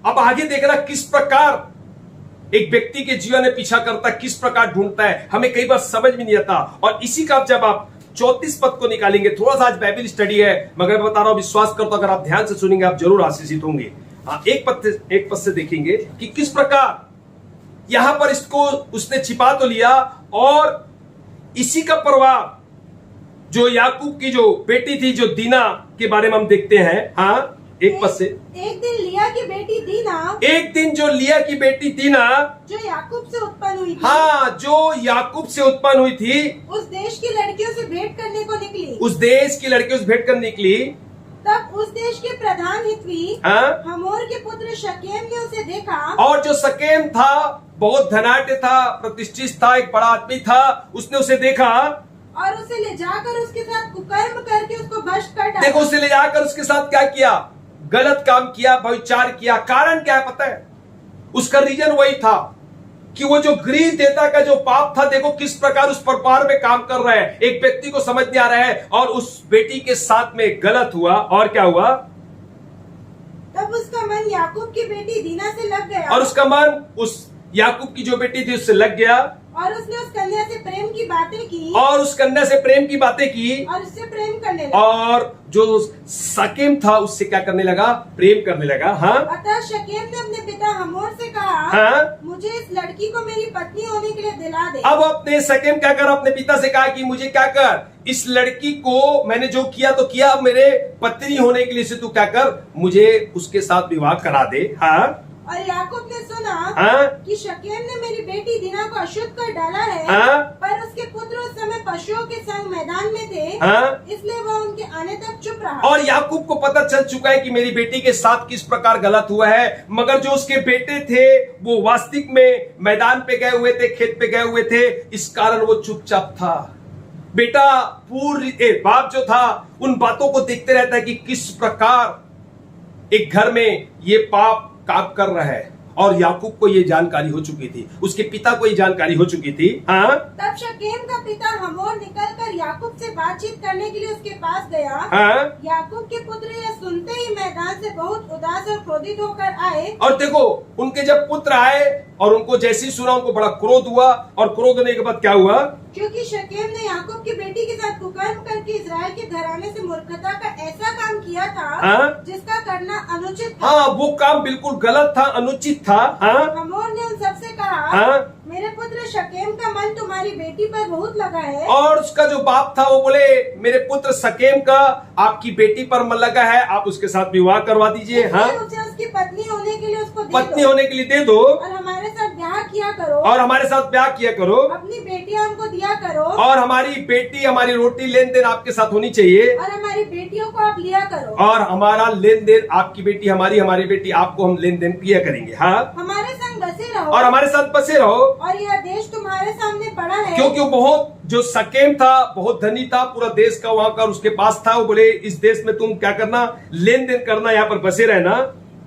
Speaker 1: अब आगे देखना किस प्रकार एक व्यक्ति के जीवन में पीछा करता है, किस प्रकार ढूंढता है, हमें कई बार समझ में नहीं आता। और इसी का जब आप 34 पद को निकालेंगे, थोड़ा सा आज बाइबल स्टडी है मगर मैं बता रहा हूं, विश्वास करता हूं अगर आप ध्यान से सुनेंगे आप जरूर आशीषित होंगे। एक पद से देखेंगे कि किस प्रकार यहां पर इसको उसने छिपा तो लिया और इसी का प्रभाव जो याकूब की जो बेटी थी, जो दीना के बारे में हम देखते हैं। हाँ, एक पद से,
Speaker 2: एक दिन लिया की बेटी दीना,
Speaker 1: एक दिन जो लिया की बेटी दीना,
Speaker 2: जो याकूब से उत्पन्न हुई थी,
Speaker 1: हाँ, जो याकूब से उत्पन्न हुई थी,
Speaker 2: उस देश की लड़कियों से भेंट करने को निकली।
Speaker 1: उस देश की लड़कियों से भेंट करने निकली।
Speaker 2: तब उस देश के प्रधान हित्वी
Speaker 1: हाँ?
Speaker 2: हमोर के पुत्र शकेम ने उसे देखा।
Speaker 1: और जो शकेम था बहुत धनाढ्य था, प्रतिष्ठित था, एक बड़ा आदमी था, उसने उसे देखा
Speaker 2: और उसे ले जाकर उसके साथ कुकर्म करके उसको भ्रष्ट कर डाला।
Speaker 1: देखो, उसे ले जाकर उसके साथ क्या किया? गलत काम किया, व्यभिचार किया। कारण क्या है पता है? उसका रीजन वही था कि वो जो गृह देवता का जो पाप था, देखो किस प्रकार उस परिवार में काम कर रहा है। एक व्यक्ति को समझ नहीं आ रहा है और उस बेटी के साथ में गलत हुआ। और क्या हुआ?
Speaker 2: तब उसका मन याकूब की बेटी दीना से लग गया
Speaker 1: और उसका मन उस याकूब की जो बेटी थी उससे लग गया
Speaker 2: और उसने उस कन्या से प्रेम की बातें की
Speaker 1: और उस कन्या से प्रेम की बातें की
Speaker 2: और उससे प्रेम करने लगा।
Speaker 1: और जो शकेम था उससे क्या करने लगा? प्रेम करने लगा। हाँ?
Speaker 2: अतः शकेम ने अपने पिता हमोर से कहा,
Speaker 1: हाँ?
Speaker 2: मुझे इस लड़की को मेरी पत्नी होने के लिए दिला दे।
Speaker 1: अब अपने शकेम क्या कर, अपने पिता से कहा कि मुझे क्या कर, इस लड़की को मैंने जो किया तो किया, अब मेरे पत्नी होने के लिए से तू क्या कर, मुझे उसके साथ विवाह करा दे। हाँ?
Speaker 2: और याकूब ने सुना
Speaker 1: हाँ?
Speaker 2: कि शकेम ने मेरी बेटी दीना को अशुद्ध कर डाला है।
Speaker 1: हाँ?
Speaker 2: पर उसके पुत्र उस समय पशुओं के संग मैदान में थे।
Speaker 1: हाँ?
Speaker 2: इसलिए वह उनके आने तक चुप रहा।
Speaker 1: और याकूब को पता चल चुका है कि मेरी बेटी के साथ किस प्रकार गलत हुआ है, मगर जो उसके बेटे थे वो वास्तविक में मैदान पे गए हुए थे, खेत पे गए हुए थे, इस कारण वो चुपचाप था। बेटा बाप जो था उन बातों को देखते रहता है कि किस प्रकार एक घर में ये पाप काम कर रहा है। और याकूब को ये जानकारी हो चुकी थी, उसके पिता को ये जानकारी हो चुकी थी। हाँ?
Speaker 2: तब शकेम का पिता हमोर निकलकर याकूब से बातचीत करने के लिए उसके पास गया।
Speaker 1: हाँ?
Speaker 2: याकूब के पुत्र यह सुनते ही मैदान से बहुत उदास और क्रोधित होकर आए।
Speaker 1: और देखो, उनके जब पुत्र आए और उनको जैसे ही सुना उनको बड़ा क्रोध हुआ। और क्रोध होने के बाद क्या हुआ?
Speaker 2: क्योंकि शकेम ने याकूब की बेटी के साथ कुकर्म करके इस्राएल के घराने से मूर्खता का ऐसा काम किया था।
Speaker 1: हाँ?
Speaker 2: जिसका करना अनुचित था।
Speaker 1: हाँ, वो काम बिल्कुल गलत था, अनुचित था। हाँ?
Speaker 2: हमोर ने उन सबसे कहा,
Speaker 1: हाँ?
Speaker 2: मेरे पुत्र शकेम का मन तुम्हारी बेटी पर बहुत लगा है।
Speaker 1: और उसका जो बाप था वो बोले मेरे पुत्र शकेम का आपकी बेटी पर मन लगा है, आप उसके साथ विवाह करवा दीजिए। हाँ,
Speaker 2: इसलिए उसे उसकी पत्नी होने के लिए उसको दे
Speaker 1: पत्नी
Speaker 2: दो
Speaker 1: होने के लिए दे दो
Speaker 2: और हमारे साथ ब्याह किया करो
Speaker 1: और हमारे साथ ब्याह किया करो
Speaker 2: अपनी बेटियां हमको दिया करो
Speaker 1: और हमारी बेटी हमारी रोटी लेन देन आपके साथ होनी चाहिए
Speaker 2: और हमारी बेटियों को आप लिया करो
Speaker 1: और हमारा लेन देन आपकी बेटी हमारी हमारी बेटी आपको हम लेन देन किया करेंगे। हाँ,
Speaker 2: हमारे संग बसे रहो
Speaker 1: और हमारे साथ बसे रहो
Speaker 2: और यह देश तुम्हारे सामने पड़ा है।
Speaker 1: क्योंकि वो बहुत जो शकेम था बहुत धनी था, पूरा देश का वहां का उसके पास था। वो बोले इस देश में तुम क्या करना, लेन देन करना, यहाँ पर बसे रहना,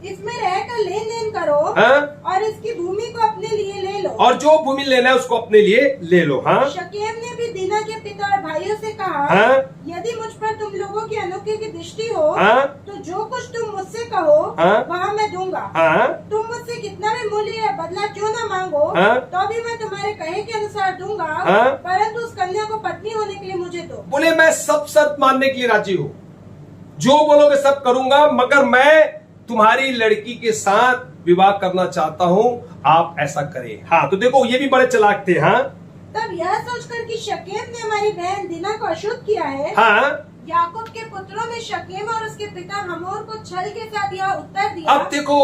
Speaker 2: इसमें रहकर लेन देन करो
Speaker 1: हाँ?
Speaker 2: और इसकी भूमि को अपने लिए ले लो
Speaker 1: और जो भूमि लेना है उसको अपने लिए ले लो। हाँ,
Speaker 2: शकेम ने भी दीना के पिता और भाइयों से कहा
Speaker 1: हाँ?
Speaker 2: यदि मुझ पर तुम लोगों की अनुग्रह की दृष्टि हो
Speaker 1: हाँ?
Speaker 2: तो जो कुछ तुम मुझसे कहो
Speaker 1: हाँ?
Speaker 2: वहाँ मैं दूंगा।
Speaker 1: हाँ?
Speaker 2: तुम मुझसे कितना भी मूल्य या बदला क्यों न मांगो
Speaker 1: हाँ?
Speaker 2: तो भी मैं तुम्हारे कहे के अनुसार दूंगा,
Speaker 1: हाँ?
Speaker 2: परंतु उस कन्या को पत्नी होने के लिए मुझे दो।
Speaker 1: बोले मैं सब शर्त मानने के लिए राजी हूँ, जो बोलोगे सब करूंगा, मगर मैं तुम्हारी लड़की के साथ विवाह करना चाहता हूँ, आप ऐसा करें। हाँ, तो देखो ये भी बड़े चालाक थे। हाँ,
Speaker 2: तब यह सोचकर कि शकेम ने हमारी बहन दीना को अशुद्ध किया है,
Speaker 1: हाँ,
Speaker 2: याकूब के पुत्रों ने शकेम और उसके पिता हमोर को छल के साथ यह उत्तर दिया।
Speaker 1: अब देखो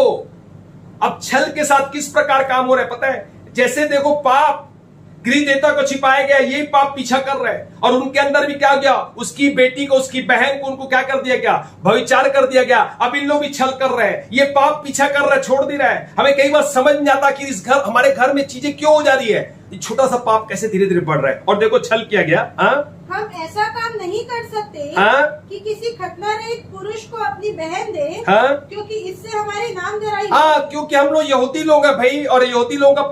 Speaker 1: अब छल के साथ किस प्रकार काम हो रहा है पता है? जैसे देखो पाप गृह देवता को छिपाया गया, यही पाप पीछा कर रहे हैं और उनके अंदर भी क्या हो गया, उसकी बेटी को उसकी बहन को उनको क्या कर दिया गया, भविचार कर दिया गया। अब इन लोग भी छल कर रहे हैं, ये पाप पीछा कर रहा है, छोड़ नहीं रहा है। हमें कई बार समझ नहीं आता कि इस घर हमारे घर में चीजें क्यों हो जा रही है, ये छोटा सा पाप कैसे धीरे धीरे बढ़ रहा है। और देखो छल किया गया। हाँ,
Speaker 2: हम ऐसा काम नहीं कर सकते
Speaker 1: हाँ?
Speaker 2: कि किसी खतना रहित पुरुष को अपनी बहन दे,
Speaker 1: हाँ?
Speaker 2: क्योंकि इससे हमारी नाम दराई।
Speaker 1: हाँ, क्योंकि हम लोग यहूदी लोग हैं भाई, और यहूदी लोगों का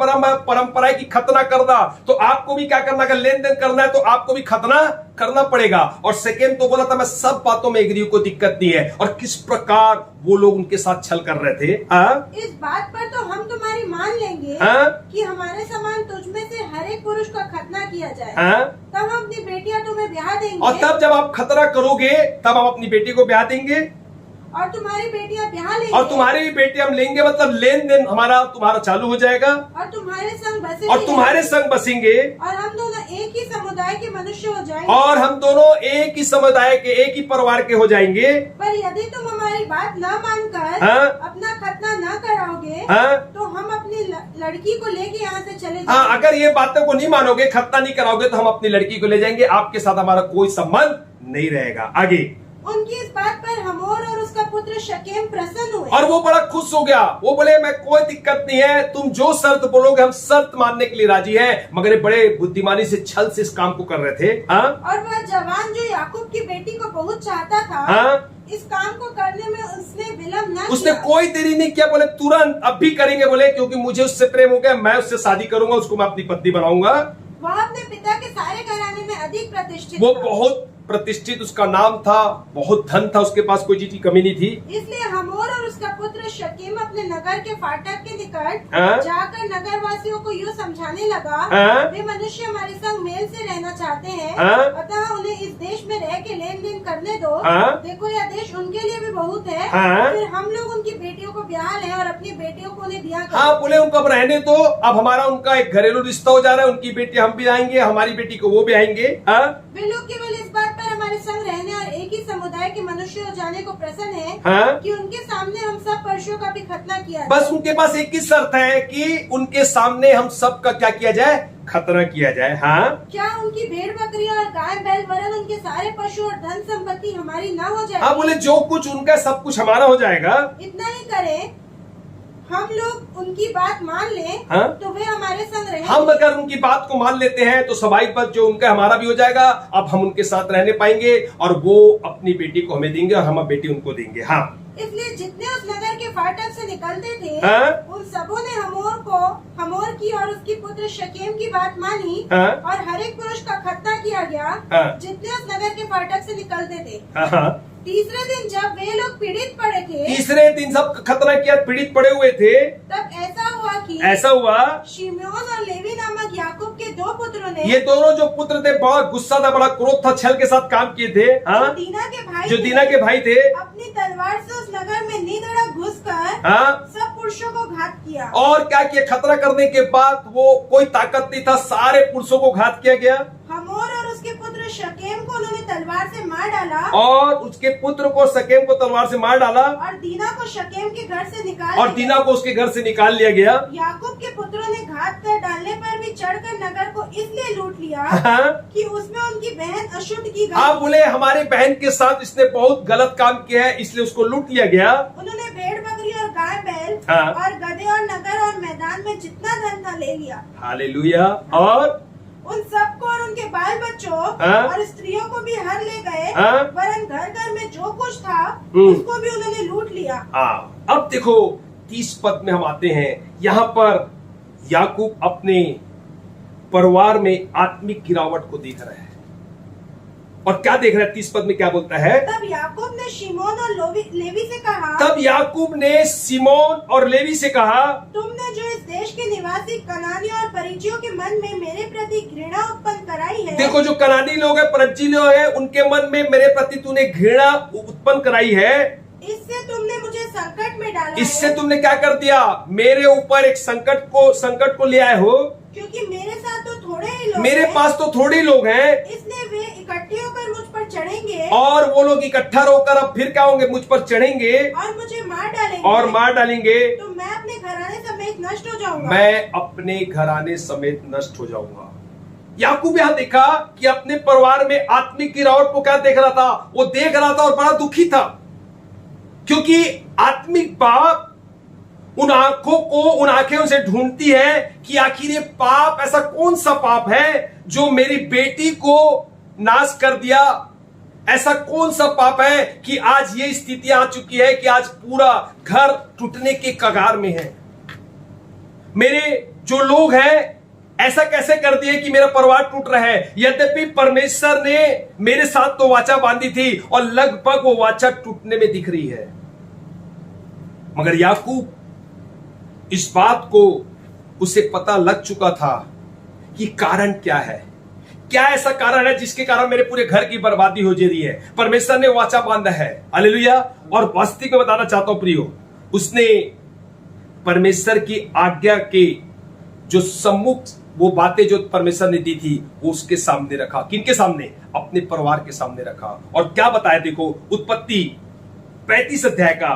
Speaker 1: परंपरा है कि खतना करना, तो आपको भी क्या करना, अगर लेन देन करना है तो आपको भी खतना करना पड़ेगा। और सेकेंड तो बोला था मैं सब बातों में एग्री हूं, कोई दिक्कत नहीं है। और किस प्रकार वो लोग उनके साथ छल कर रहे थे। हाँ?
Speaker 2: इस बात पर तो हम तुम्हारी मान लेंगे
Speaker 1: हाँ?
Speaker 2: कि हमारे समान तुझमें से हर एक पुरुष का खतना किया जाए,
Speaker 1: हाँ?
Speaker 2: तब हम अपनी बेटियां तुम्हें ब्याह देंगे
Speaker 1: और तब जब आप खतरा करोगे तब हम अपनी बेटी को ब्याह देंगे
Speaker 2: और तुम्हारी बेटियां ब्याह लेंगे
Speaker 1: और तुम्हारी भी बेटी हम लेंगे, मतलब लेन देन हमारा तुम्हारा चालू हो जाएगा
Speaker 2: और तुम्हारे संग बसे
Speaker 1: और तुम्हारे संग बसेंगे
Speaker 2: और हम दोनों एक ही समुदाय के मनुष्य हो जाएंगे।
Speaker 1: और हम दोनों एक ही समुदाय के एक ही परिवार के हो जाएंगे।
Speaker 2: पर यदि तुम हमारी बात न मानकर
Speaker 1: हाँ?
Speaker 2: अपना खतना न कराओगे,
Speaker 1: हाँ?
Speaker 2: तो हम अपनी लड़की को लेके यहाँ से चले
Speaker 1: हाँ,
Speaker 2: जाएंगे।
Speaker 1: अगर ये बातों को नहीं मानोगे, खतना नहीं कराओगे, तो हम अपनी लड़की को ले जाएंगे, आपके साथ हमारा कोई संबंध नहीं रहेगा। आगे
Speaker 2: उनकी इस बात पर हमोर और उसका पुत्र शकेम प्रसन्न हुए
Speaker 1: और वो बड़ा खुश हो गया। वो बोले मैं कोई दिक्कत नहीं है, तुम जो शर्त बोलोगे हम शर्त मानने के लिए राजी हैं। मगर ये बड़े बुद्धिमानी से छल से इस काम को कर रहे थे। हाँ?
Speaker 2: और वह जवान जो याकूब की बेटी को बहुत चाहता था,
Speaker 1: हाँ?
Speaker 2: इस काम को करने में उसने विलम्ब न
Speaker 1: उसने
Speaker 2: किया।
Speaker 1: कोई देरी नहीं किया, बोले तुरंत अब भी करेंगे, बोले क्योंकि मुझे उससे प्रेम हो गया, मैं उससे शादी करूंगा, उसको मैं अपनी पत्नी बनाऊंगा।
Speaker 2: वह अपने पिता के सारे घराने में अधिक प्रतिष्ठित
Speaker 1: वो
Speaker 2: था।
Speaker 1: बहुत प्रतिष्ठित उसका नाम था, बहुत धन था, उसके पास कोई चीज की कमी नहीं थी।
Speaker 2: इसलिए हमोर और उसका पुत्र शकीम अपने नगर के फाटक के निकट
Speaker 1: हाँ?
Speaker 2: जाकर नगर वासियों को यूँ समझाने लगा,
Speaker 1: हाँ?
Speaker 2: वे मनुष्य हमारे संग मेल से रहना चाहते हैं,
Speaker 1: हाँ?
Speaker 2: अतः उन्हें इस देश में रह के लेन देन करने दो।
Speaker 1: हाँ?
Speaker 2: देखो यह देश उनके लिए भी बहुत है,
Speaker 1: हाँ?
Speaker 2: फिर हम लोग उनकी बेटियों को ब्याह लें और अपनी बेटियों को उन्हें दिया करें।
Speaker 1: हाँ, बोले उनको अब रहने दो, अब हमारा उनका एक घरेलू रिश्ता हो जा रहा है, उनकी बेटी हम भी आएंगे, हमारी बेटी को वो भी आएंगे। हाँ?
Speaker 2: वे लोग केवल इस बात पर हमारे संग रहने और एक ही समुदाय के मनुष्य हो जाने को प्रसन्न है
Speaker 1: हाँ?
Speaker 2: कि उनके सामने हम सब पुरुषों का भी खतना किया
Speaker 1: बस उनके पास एक ही शर्त है कि उनके सामने हम सब का क्या किया जाए, खतना किया जाए। हाँ?
Speaker 2: क्या उनकी भेड़ बकरी और गाय बैल वरन उनके सारे पशु और धन संपत्ति हमारी ना हो जाए?
Speaker 1: हाँ, बोले जो कुछ उनका सब कुछ हमारा हो जाएगा।
Speaker 2: इतना ही करें, हम लोग उनकी बात मान लें,
Speaker 1: हाँ?
Speaker 2: तो वे हमारे संग रहेंगे।
Speaker 1: हम अगर उनकी बात को मान लेते हैं तो स्वाभाविक बात जो उनका हमारा भी हो जाएगा। अब हम उनके साथ रहने पाएंगे और वो अपनी बेटी को हमें देंगे और हम बेटी उनको देंगे। हाँ?
Speaker 2: इसलिए जितने उस नगर के फाटक से निकलते थे,
Speaker 1: हाँ?
Speaker 2: उन सबों ने हमोर की और उसकी पुत्र शकेम की बात मानी।
Speaker 1: हाँ?
Speaker 2: और हर एक पुरुष का खतना किया गया,
Speaker 1: हाँ?
Speaker 2: जितने उस नगर के फाटक से निकलते थे।
Speaker 1: हाँ?
Speaker 2: तीसरे दिन जब वे लोग पीड़ित पड़े थे,
Speaker 1: तीसरे दिन सब खतना किया, पीड़ित पड़े हुए थे।
Speaker 2: तब
Speaker 1: ऐसा हुआ
Speaker 2: शिमोन और लेवी नामक याकूब के दो पुत्रों ने,
Speaker 1: ये दोनों जो पुत्र थे, बहुत गुस्सा था, बड़ा क्रोध था, छल के साथ काम किए थे। हाँ?
Speaker 2: जो दीना के भाई
Speaker 1: थे,
Speaker 2: अपनी तलवार से उस नगर में निधड़क घुसकर
Speaker 1: हाँ?
Speaker 2: सब पुरुषों को घात किया।
Speaker 1: और क्या किया? खतरा करने के बाद वो कोई ताकत नहीं था, सारे पुरुषों को घात किया गया।
Speaker 2: हमोर और उसके पुत्र शकेम को उन्होंने तलवार से मार डाला
Speaker 1: और उसके पुत्र को शकेम को तलवार से मार डाला
Speaker 2: और दीना को शकेम के घर से निकाल
Speaker 1: और
Speaker 2: दिया।
Speaker 1: दीना को उसके घर से निकाल लिया गया।
Speaker 2: याकूब के पुत्रों ने घात कर डालने पर भी चढ़कर नगर को इसलिए लूट लिया
Speaker 1: हाँ?
Speaker 2: कि उसमें उनकी बहन अशुद्ध की
Speaker 1: आप
Speaker 2: गई।
Speaker 1: बोले हमारी बहन के साथ इसने बहुत गलत काम किया है, इसलिए उसको लूट लिया गया।
Speaker 2: उन्होंने भेड़ बकरी और गाय बैल
Speaker 1: हाँ।
Speaker 2: और गधे और नगर और मैदान में जितना धन था ले लिया।
Speaker 1: हालेलुया। और
Speaker 2: उन सबको और उनके बाल बच्चों
Speaker 1: हाँ।
Speaker 2: और स्त्रियों को भी हर ले गए।
Speaker 1: हाँ।
Speaker 2: वरन घर घर में जो कुछ था उसको भी उन्होंने लूट लिया।
Speaker 1: अब देखो 30 पद में हम आते हैं। यहाँ पर याकूब अपने परिवार में आत्मिक गिरावट को देख रहा है। और क्या देख रहा है? 30 पद में क्या बोलता है?
Speaker 2: तब याकूब ने शिमोन और लेवी से कहा,
Speaker 1: तब याकूब ने सिमोन और लेवी से कहा,
Speaker 2: तुमने जो इस देश के निवासी कनानियों और परिचियों के मन में मेरे प्रति घृणा उत्पन्न कराई है।
Speaker 1: देखो जो कनानी लोग हैं, परिचित लोग हैं, उनके मन में मेरे प्रति तूने घृणा उत्पन्न कराई है।
Speaker 2: इससे तुमने मुझे संकट में डाला
Speaker 1: इससे
Speaker 2: है,
Speaker 1: तुमने क्या कर दिया? मेरे ऊपर एक संकट को ले आए हो।
Speaker 2: क्योंकि मेरे साथ तो थोड़े ही लोग
Speaker 1: मेरे
Speaker 2: हैं,
Speaker 1: पास तो थोड़े लोग हैं
Speaker 2: इसलिए वे इकट्ठे होकर मुझ पर चढ़ेंगे
Speaker 1: और वो लोग इकट्ठा होकर अब फिर क्या होंगे? मुझ पर चढ़ेंगे
Speaker 2: और मुझे मार डालेंगे
Speaker 1: और मार डालेंगे।
Speaker 2: तो मैं अपने घराने समेत नष्ट हो जाऊंगा।
Speaker 1: मैं अपने घराने समेत नष्ट हो जाऊंगा। याकूब यहां देखा कि अपने परिवार में आत्मिक गिरावट को क्या देख रहा था? वो देख रहा था और बड़ा दुखी था, क्योंकि आत्मिक पाप उन आंखें से ढूंढती है कि आखिर ये पाप, ऐसा कौन सा पाप है जो मेरी बेटी को नाश कर दिया? ऐसा कौन सा पाप है कि आज ये स्थिति आ चुकी है कि आज पूरा घर टूटने के कगार में है? मेरे जो लोग हैं ऐसा कैसे कर दिए कि मेरा परिवार टूट रहा है? यद्यपि परमेश्वर ने मेरे साथ तो वाचा बांधी थी और लगभग वो वाचा टूटने में दिख रही है। मगर याकूब इस बात को उसे पता लग चुका था कि कारण क्या है। क्या ऐसा कारण है जिसके कारण मेरे पूरे घर की बर्बादी हो जा रही है? परमेश्वर ने वाचा बांधा है। हालेलुया। और वास्तविक में बताना चाहता हूं प्रियो, उसने परमेश्वर की आज्ञा के जो सम्मुख वो बातें जो परमेश्वर ने दी थी वो उसके सामने रखा। किनके सामने? अपने परिवार के सामने रखा। और क्या बताया? देखो उत्पत्ति 35 अध्याय का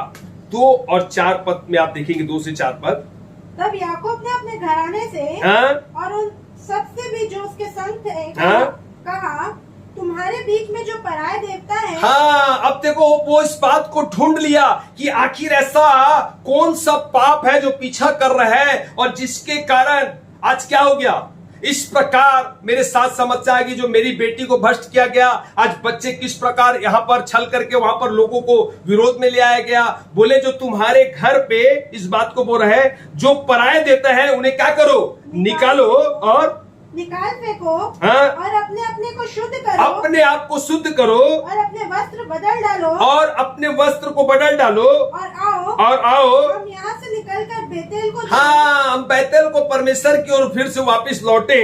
Speaker 1: 2 और 4 पद में आप देखेंगे, 2 से 4 पद।
Speaker 2: तब याकूब ने अपने घराने से
Speaker 1: हाँ?
Speaker 2: और उन सबसे भी जो उसके संग थे
Speaker 1: हाँ?
Speaker 2: कहा, तुम्हारे बीच में जो पराये देवता है।
Speaker 1: हाँ, अब देखो वो इस बात को ढूंढ लिया कि आखिर ऐसा कौन सा पाप है जो पीछा कर रहा है और जिसके कारण आज क्या हो गया? इस प्रकार मेरे साथ समस्या आएगी। जो मेरी बेटी को भ्रष्ट किया गया, आज बच्चे किस प्रकार यहां पर छल करके वहां पर लोगों को विरोध में ले आया गया। बोले जो तुम्हारे घर पे इस बात को बोल रहे हैं, जो पराये देता है उन्हें क्या करो? निकालो और
Speaker 2: निकाल फेंको।
Speaker 1: हाँ?
Speaker 2: और अपने अपने को शुद्ध करो।
Speaker 1: अपने आप को शुद्ध करो
Speaker 2: और अपने वस्त्र बदल डालो।
Speaker 1: और अपने वस्त्र को बदल डालो
Speaker 2: और आओ हम यहाँ से निकलकर बेतेल को
Speaker 1: हाँ, हम बैतल को परमेश्वर की ओर फिर से वापस लौटे।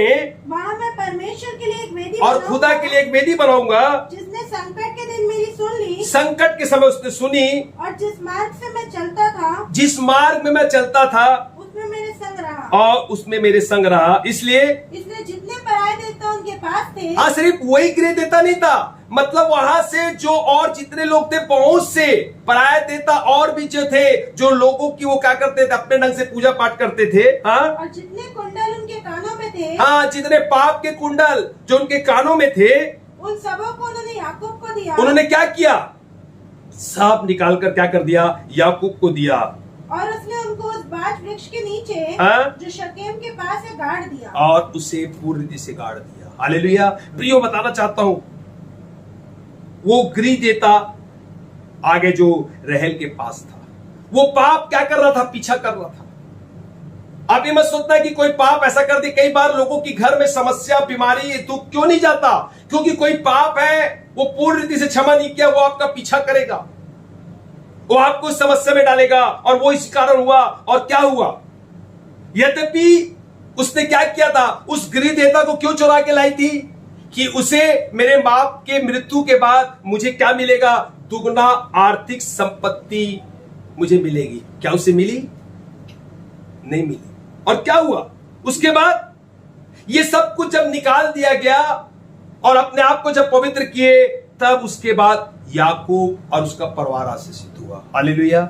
Speaker 2: वहाँ मैं परमेश्वर के लिए एक वेदी
Speaker 1: और
Speaker 2: बनाऊंगा,
Speaker 1: खुदा के लिए एक वेदी बनाऊंगा।
Speaker 2: जिसने संकट के दिन मेरी सुन ली।
Speaker 1: संकट के समय उसने सुनी।
Speaker 2: और जिस मार्ग से मैं चलता था,
Speaker 1: जिस मार्ग में मैं चलता था
Speaker 2: उसमें मेरे संग रहा।
Speaker 1: और उसमें मेरे संग रहा। इसलिए
Speaker 2: जितने पराये देवता उनके पास थे,
Speaker 1: हाँ, सिर्फ वही गृह देता नहीं था, मतलब वहां से जो और जितने लोग थे बहुत से पराये देवता और भी जो थे, जो लोगों की वो क्या करते थे? अपने ढंग से पूजा पाठ करते थे। हाँ?
Speaker 2: और जितने कुंडल उनके कानों में थे,
Speaker 1: हाँ, जितने पाप के कुंडल जो उनके कानों में थे,
Speaker 2: उन सबों को उन्होंने याकूब को दिया।
Speaker 1: उन्होंने क्या किया? सब निकाल कर क्या कर दिया? याकूब को दिया।
Speaker 2: और उसने उनको उस बाज वृक्ष के नीचे
Speaker 1: हाँ?
Speaker 2: जो शकेम के पास है गाड़ दिया।
Speaker 1: और उसे पूरी रीति से गाड़ दिया। हालेलुया। प्रियो बताना चाहता हूं, वो गृह देता आगे जो रहल के पास था, वो पाप क्या कर रहा था? पीछा कर रहा था। आप ये मत सोचना कि कोई पाप ऐसा कर दे। कई बार लोगों की घर में समस्या, बीमारी, दुख क्यों नहीं जाता? क्योंकि कोई पाप है वो पूर्ण रीति से क्षमा नहीं किया, वो आपका पीछा करेगा, वो आपको समस्या में डालेगा। और वो इस कारण हुआ। और क्या हुआ? यद्यपि उसने क्या किया था? उस गृह देवता को क्यों चुरा के लाई थी? कि उसे मेरे बाप के मृत्यु के बाद मुझे क्या मिलेगा? दुगना आर्थिक संपत्ति मुझे मिलेगी। क्या उसे मिली? नहीं मिली। और क्या हुआ उसके बाद? ये सब कुछ जब निकाल दिया गया और अपने आप को जब पवित्र किए, तब उसके बाद याकूब और उसका परिवार आशीषित हुआ। Hallelujah,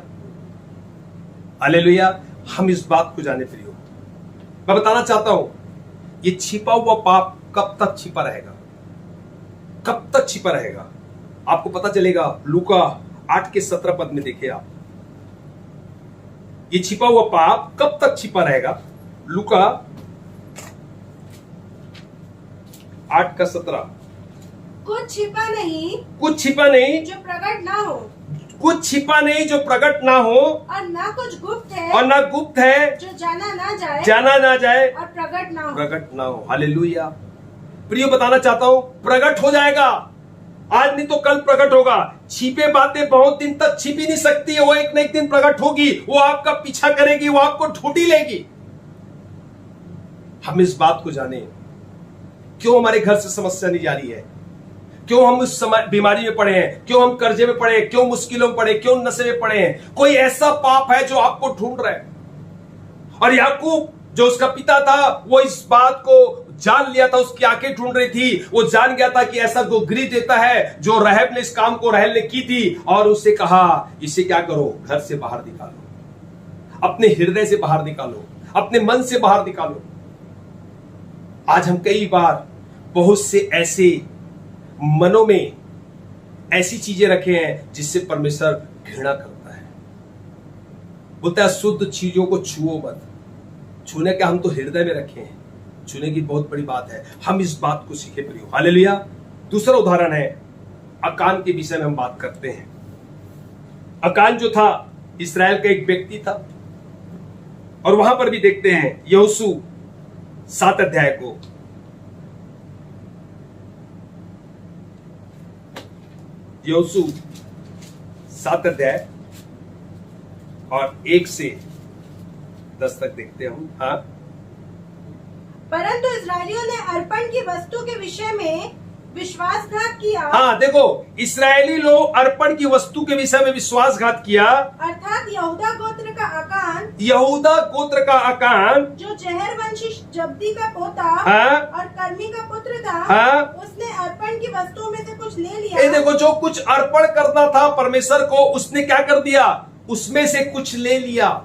Speaker 1: hallelujah. हम इस बात को जाने प्रियो, मैं बताना चाहता हूं, ये छिपा हुआ पाप कब तक छिपा रहेगा? कब तक छिपा रहेगा? आपको पता चलेगा। लूका 8:17 में देखिए आप, ये छिपा हुआ पाप कब तक छिपा रहेगा? लूका 8:17।
Speaker 2: कुछ छिपा नहीं,
Speaker 1: कुछ छिपा नहीं
Speaker 2: जो प्रकट ना हो,
Speaker 1: कुछ छिपा नहीं जो प्रकट ना हो,
Speaker 2: और ना कुछ गुप्त है,
Speaker 1: और ना गुप्त है
Speaker 2: जो जाना ना जाए,
Speaker 1: जाना ना जाए,
Speaker 2: और प्रकट ना हो।
Speaker 1: प्रकट ना हो। हालेलुया। प्रियो, बताना चाहता हूं, प्रकट हो जाएगा। आज नहीं तो कल प्रकट होगा। छिपे बातें बहुत दिन तक छिपी नहीं सकती है, वो एक न एक दिन प्रकट होगी। वो आपका पीछा करेगी, वो आपको ढूंढ ही लेगी। हम इस बात को जाने, क्यों हमारे घर से समस्या नहीं जा रही है? क्यों हम उस समय बीमारी में पड़े हैं? क्यों हम कर्जे में पड़े हैं? क्यों मुश्किलों में पड़े? क्यों नशे में पड़े हैं? कोई ऐसा पाप है जो आपको ढूंढ रहा है। और याकूब जो उसका पिता था, वो इस बात को जान लिया था, उसकी आंखें ढूंढ रही थी। वो जान गया था कि ऐसा को गृह देता है जो रहब ने इस काम को रहल ने की थी, और उससे कहा इसे क्या करो, घर से बाहर निकालो, अपने हृदय से बाहर निकालो, अपने मन से बाहर निकालो। आज हम कई बार बहुत से ऐसे मनों में ऐसी चीजें रखे हैं जिससे परमेश्वर घृणा करता है। बोलता है शुद्ध चीजों को छुओ मत। छूने का हम तो हृदय में रखे हैं, छूने की बहुत बड़ी बात है। हम इस बात को सीखे प्रियो। हालेलुया। दूसरा उदाहरण है, अकान के विषय में हम बात करते हैं। अकान जो था, इस्राएल का एक व्यक्ति था, और वहां पर भी देखते हैं यहोशू 7 अध्याय को। यहोशू 7 अध्याय और 1 से 10 तक देखते हैं हम। हाँ,
Speaker 2: परंतु इस्राएलियों ने अर्पण की वस्तु के विषय में विश्वासघात किया।
Speaker 1: हाँ देखो, इस्राएली लोग अर्पण की वस्तु के विषय में विश्वासघात किया।
Speaker 2: अर्थात यहूदा गोत्र का अकान,
Speaker 1: यहूदा गोत्र का अकान,
Speaker 2: जो जहर वंशी जब्दी का पोता
Speaker 1: हाँ,
Speaker 2: और कर्मी का पुत्र था,
Speaker 1: हाँ,
Speaker 2: उसने अर्पण की वस्तुओं में से कुछ ले लिया।
Speaker 1: ये देखो, जो कुछ अर्पण करना था परमेश्वर को, उसने क्या कर दिया? उसमें से कुछ ले लिया।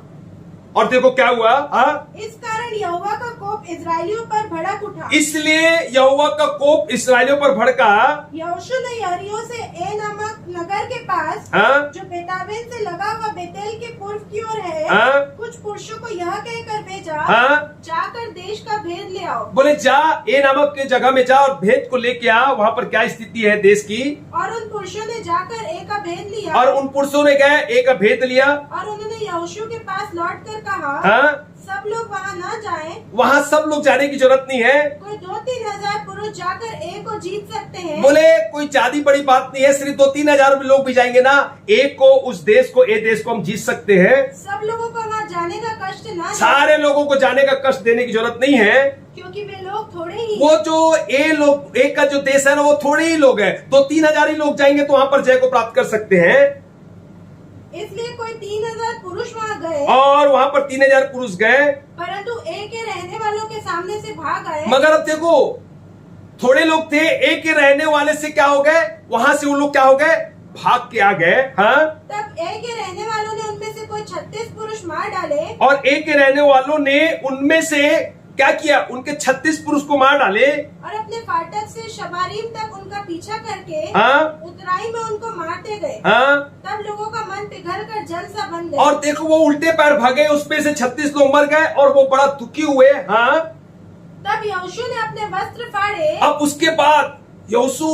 Speaker 1: और देखो क्या हुआ? हाँ,
Speaker 2: इस कारण यहोवा का कोप इस्राएलियों पर भड़क उठा।
Speaker 1: इसलिए यहोवा का कोप इस्राएलियों पर भड़का।
Speaker 2: यहोशू ने यरीहो से ए नामक नगर के पास,
Speaker 1: हाँ,
Speaker 2: जो बेतावेन से लगा हुआ बेतेल के पूर्व की ओर है,
Speaker 1: हाँ,
Speaker 2: कुछ पुरुषों को यह कहकर भेजा,
Speaker 1: हाँ,
Speaker 2: जाकर देश का भेद ले आओ।
Speaker 1: बोले जा, ए नामक के जगह में जा और भेद को लेके आ। वहां पर क्या स्थिति है देश की?
Speaker 2: और उन पुरुषों ने जाकर ए का भेद लिया,
Speaker 1: और उन पुरुषों ने गए, ए का भेद लिया,
Speaker 2: और उन्होंने यहोशू के पास लौटकर कहा,
Speaker 1: हाँ,
Speaker 2: सब लोग वहाँ न जाएं।
Speaker 1: वहां सब लोग जाने की जरूरत नहीं है।
Speaker 2: कोई 2-3 हजार पुरुष जाकर ए को जीत सकते हैं।
Speaker 1: बोले कोई ज्यादा बड़ी बात नहीं है, सिर्फ 2-3 हजार लोग भी जाएंगे ना, एक को, उस देश को, ए देश को हम जीत सकते हैं।
Speaker 2: सब लोगों को वहाँ जाने का कष्ट ना,
Speaker 1: सारे लोगों को जाने का कष्ट देने की जरूरत नहीं है,
Speaker 2: क्योंकि वे लोग थोड़े ही।
Speaker 1: वो जो ए का जो देश है ना, वो थोड़े ही लोग हैं। 2-3 हजार ही लोग जाएंगे तो वहां पर जय को प्राप्त कर सकते हैं।
Speaker 2: इसलिए कोई 3,000 पुरुष वहाँ गए,
Speaker 1: और वहां पर 3,000 पुरुष गए,
Speaker 2: परंतु ए के रहने वालों के सामने से भाग आए।
Speaker 1: मगर अब देखो, थोड़े लोग थे, ए के रहने वाले से क्या हो गए? वहां से वो लोग क्या हो गए? भाग के आ गए। हाँ,
Speaker 2: तब ए के रहने वालों ने उनमें से कोई 36 पुरुष मार डाले,
Speaker 1: और ए के रहने वालों ने उनमें से क्या किया? उनके 36 पुरुष को मार डाले,
Speaker 2: और अपने फाटक से शबारीम तक उनका पीछा करके,
Speaker 1: हाँ,
Speaker 2: उतराई में उनको मारते गए।
Speaker 1: हाँ,
Speaker 2: तब लोगों का मन पिघल कर जल सा बन गया।
Speaker 1: और देखो वो उल्टे पैर भागे, उसमें से 36 लोग मर गए और वो बड़ा दुखी हुए। हाँ,
Speaker 2: तब यहोशू ने अपने वस्त्र फाड़े।
Speaker 1: अब उसके बाद यहोशू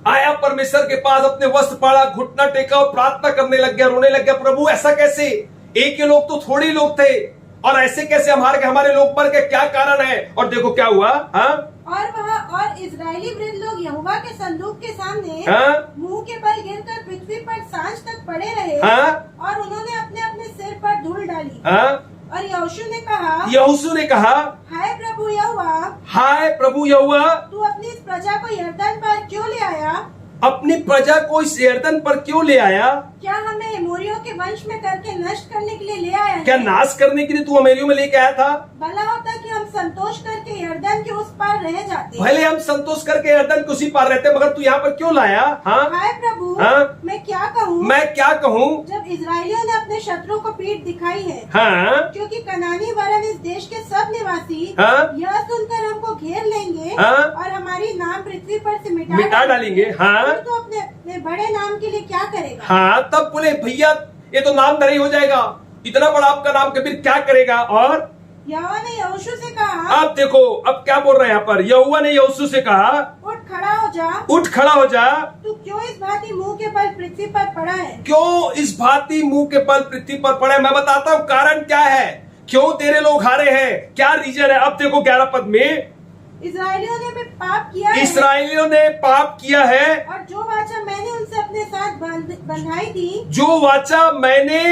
Speaker 1: आया परमेश्वर के पास, अपने वस्त्र फाड़ा, घुटना टेका और प्रार्थना करने लग गया, रोने लग गया, प्रभु ऐसा कैसे? एक के लोग तो थोड़े ही लोग थे, और ऐसे कैसे हमारे लोग मर गए? क्या कारण है? और देखो क्या हुआ। हाँ,
Speaker 2: और इजरायली वृद्ध लोग यहोवा के संदूक के सामने,
Speaker 1: हाँ,
Speaker 2: मुंह के बल गिरकर पृथ्वी पर सांझ तक पड़े रहे।
Speaker 1: हाँ,
Speaker 2: और उन्होंने अपने अपने सिर पर धूल डाली।
Speaker 1: हाँ,
Speaker 2: और यहोशू ने कहा, हाय प्रभु यहोवा,
Speaker 1: हाय प्रभु यहोवा,
Speaker 2: तू अपनी इस प्रजा को यरदन पार क्यों ले आया?
Speaker 1: अपनी प्रजा को इस यरदन पर क्यों ले आया?
Speaker 2: क्या हमें एमोरियों के वंश में करके नष्ट करने के लिए ले आया है?
Speaker 1: क्या नाश करने के लिए तू अमेरियों में लेके आया था?
Speaker 2: भला होता कि हम संतोष करके यरदन के उस पार रह जाते।
Speaker 1: पहले हम संतोष करके यरदन के उसी पार रहते, मगर तू यहाँ पर क्यों लाया? हाँ
Speaker 2: हाय प्रभु,
Speaker 1: हाँ?
Speaker 2: मैं क्या कहूँ?
Speaker 1: मैं क्या कहूँ?
Speaker 2: जब इजरायलियों ने अपने शत्रु को पीठ दिखाई है,
Speaker 1: हाँ
Speaker 2: क्योंकि कनानी वरन इस देश के सब निवासी
Speaker 1: हाँ?
Speaker 2: यह सुनकर हमको घेर लेंगे
Speaker 1: हाँ?
Speaker 2: और हमारी नाम पृथ्वी पर से
Speaker 1: मिटा डालेंगे। हाँ
Speaker 2: फिर तो अपने बड़े नाम के लिए क्या करेगा?
Speaker 1: हाँ, तब बोले भैया ये तो नामधरी हो जाएगा, इतना बड़ा आपका नाम के फिर क्या करेगा? और
Speaker 2: यहोवा ने यहोशू से कहा,
Speaker 1: अब देखो अब क्या बोल रहे हैं यहाँ पर, यहोवा ने यहोशू से कहा
Speaker 2: उठ खड़ा हो जा।
Speaker 1: उठ खड़ा हो जा।
Speaker 2: तू क्यों इस भांति मुंह के बल पृथ्वी पर पड़ा है?
Speaker 1: क्यों इस भांति मुंह के बल पृथ्वी पर पड़े? मैं बताता हूँ कारण क्या है, क्यों तेरे लोग हारे हैं, क्या रीजन है। अब देखो 11 पद में,
Speaker 2: इजरायलियों ने भी पाप किया है
Speaker 1: इसराइलियों ने पाप किया है
Speaker 2: और जो वाचा मैंने उनसे अपने साथ बंधाई थी,
Speaker 1: जो वाचा मैंने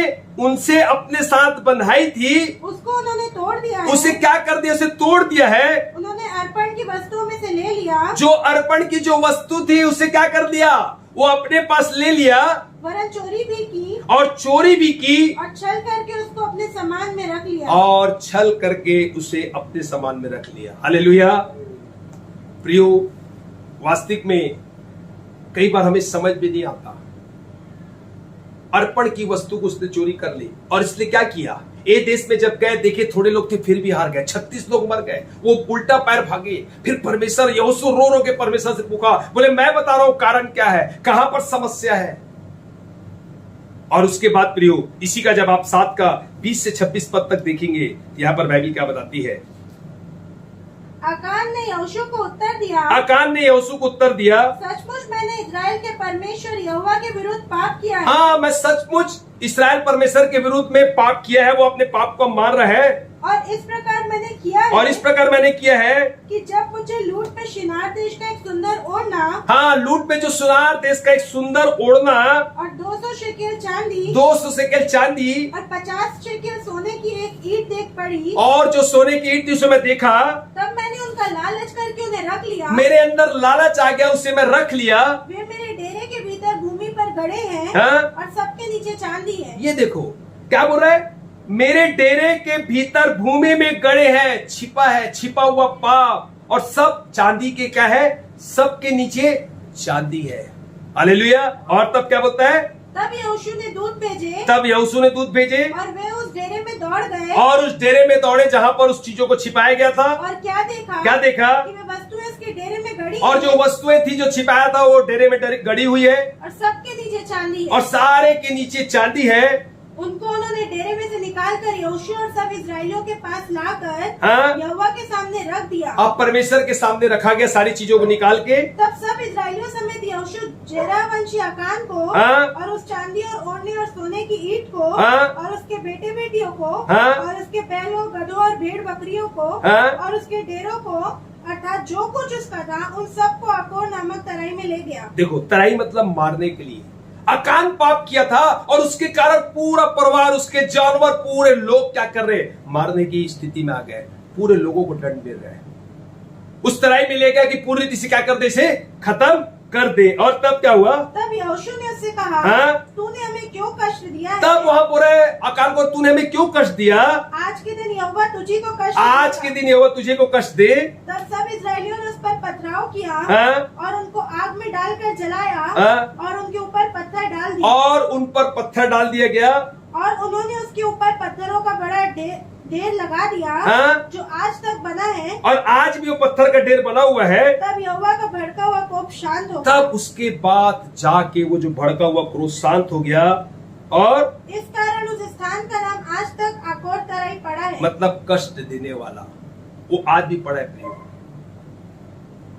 Speaker 1: उनसे अपने साथ बंधाई थी
Speaker 2: उसको उन्होंने तोड़ दिया है।
Speaker 1: उसे क्या कर दिया? उसे तोड़ दिया है।
Speaker 2: उन्होंने अर्पण की वस्तुओं में से ले लिया,
Speaker 1: जो अर्पण की जो वस्तु थी उसे क्या कर दिया? वो अपने पास ले लिया
Speaker 2: वरन चोरी भी की
Speaker 1: और चोरी भी की
Speaker 2: और छल करके उसको अपने सामान में रख लिया।
Speaker 1: और छल करके उसे अपने सामान में रख लिया। हालेलुया। प्रियो, वास्तविक में कई बार हमें समझ भी नहीं आता, अर्पण की वस्तु को उसने चोरी कर ली और इसलिए क्या किया? ए देश में जब गए देखे थोड़े लोग थे फिर भी हार गए, 36 लोग मर गए, वो उल्टा पैर भागे। फिर परमेश्वर यहोशू रो रो के परमेश्वर से पूछा, बोले मैं बता रहा हूं कारण क्या है, कहां पर समस्या है। और उसके बाद प्रियो, इसी का जब आप 7 का 20 से 26 पद तक देखेंगे, यहां पर बाइबल क्या बताती है।
Speaker 2: आकान ने यहोशू को उत्तर दिया,
Speaker 1: आकान ने यहोशू को उत्तर दिया,
Speaker 2: सचमुच मैंने इजराइल के परमेश्वर यहोवा के विरुद्ध पाप किया है।
Speaker 1: हाँ, मैं सचमुच इसराइल परमेश्वर के विरुद्ध में पाप किया है। वो अपने पाप को मान रहा है
Speaker 2: और इस प्रकार मैंने किया है,
Speaker 1: और इस प्रकार मैंने किया है
Speaker 2: कि जब मुझे लूट में शिनार देश का एक सुंदर ओढ़ना,
Speaker 1: हाँ, लूट में जो सुनार देश का एक सुंदर ओढ़ना
Speaker 2: और 200 शेकेल चांदी
Speaker 1: 200 शेकेल चांदी
Speaker 2: और 50 शेकेल सोने की एक ईंट देख पड़ी,
Speaker 1: और जो सोने की ईंट थी उसे मैं देखा,
Speaker 2: तब मैंने उनका लालच करके उन्हें रख लिया।
Speaker 1: मेरे अंदर लालच आ गया, उसे मैं रख लिया।
Speaker 2: वे मेरे डेरे के भीतर भूमि पर गड़े हैं
Speaker 1: हाँ?
Speaker 2: और सबके नीचे चांदी है।
Speaker 1: ये देखो क्या बोल रहा है, मेरे डेरे के भीतर भूमि में गड़े हैं, छिपा है, छिपा हुआ पाप, और सब चांदी के क्या है, सबके नीचे चांदी है। हालेलुया। और तब क्या बोलता है,
Speaker 2: तब यहोशू ने दूत भेजे,
Speaker 1: तब यहोशू ने दूत भेजे
Speaker 2: और वे उस डेरे में दौड़ गए
Speaker 1: और उस डेरे में दौड़े जहां पर उस चीजों को छिपाया गया था।
Speaker 2: और क्या देखा?
Speaker 1: क्या देखा?
Speaker 2: कि वे वस्तुएं उसके डेरे में गड़ी
Speaker 1: और जो वस्तुएं थी जो छिपाया था वो डेरे में गड़ी हुई है
Speaker 2: और सबके नीचे चांदी है।
Speaker 1: और सारे के नीचे चांदी है।
Speaker 2: उनको उन्होंने डेरे में से निकाल कर यहोशू और सब इजराइलियों के पास लाकर
Speaker 1: हाँ?
Speaker 2: यहोवा के सामने रख दिया।
Speaker 1: अब परमेश्वर के सामने रखा गया सारी चीजों को निकाल के।
Speaker 2: तब सब इजराइलियों समेत यहोशू जेरह वंशी आकान को
Speaker 1: हाँ?
Speaker 2: और उस चांदी और ओढ़ने और सोने की ईंट को
Speaker 1: हाँ?
Speaker 2: और उसके बेटे बेटियों को
Speaker 1: हाँ?
Speaker 2: और उसके बैलों गधों और भेड़ बकरियों को
Speaker 1: हाँ?
Speaker 2: और उसके डेरों को, अर्थात जो कुछ उसका था, उन सबको अकोर नामक तराई में ले गया।
Speaker 1: देखो, तराई मतलब मारने के लिए। अकान पाप किया था और उसके कारण पूरा परिवार, उसके जानवर, पूरे लोग क्या कर रहे, मारने की स्थिति में आ गए, पूरे लोगों को दंड मिल रहा है। उस तराई में ले गया कि पूरी रीति से क्या कर दे, इसे खत्म कर दे। और तब क्या हुआ?
Speaker 2: तब यहोशू ने उससे कहा,
Speaker 1: हाँ?
Speaker 2: तूने हमें क्यों कष्ट दिया है?
Speaker 1: तब वहां पूरे अकान को, तूने हमें क्यों कष्ट दिया?
Speaker 2: आज के दिन यहोवा तुझी को कष्ट
Speaker 1: आज
Speaker 2: देगा।
Speaker 1: के दिन यहोवा तुझे को कष्ट दे।
Speaker 2: तब सब इजरायलियों ने उस पर पथराव किया
Speaker 1: हाँ?
Speaker 2: और उनको आग में डालकर जलाया
Speaker 1: हाँ?
Speaker 2: और उनके ऊपर पत्थर डाल दिए
Speaker 1: और उन पर पत्थर डाल दिया गया
Speaker 2: और उन्होंने उसके ऊपर पत्थरों का बड़ा ढेर लगा दिया,
Speaker 1: हाँ?
Speaker 2: जो आज तक बना है।
Speaker 1: और आज भी वो पत्थर का ढेर बना हुआ है।
Speaker 2: तब यहोवा का भड़का हुआ कोप शांत हो गया।
Speaker 1: तब उसके बाद जाके वो जो भड़का हुआ क्रोध शांत हो गया और
Speaker 2: इस कारण उस स्थान का नाम आज तक आकोर तराई पड़ा है।
Speaker 1: मतलब कष्ट देने वाला, वो आज भी पड़ा है प्रिय।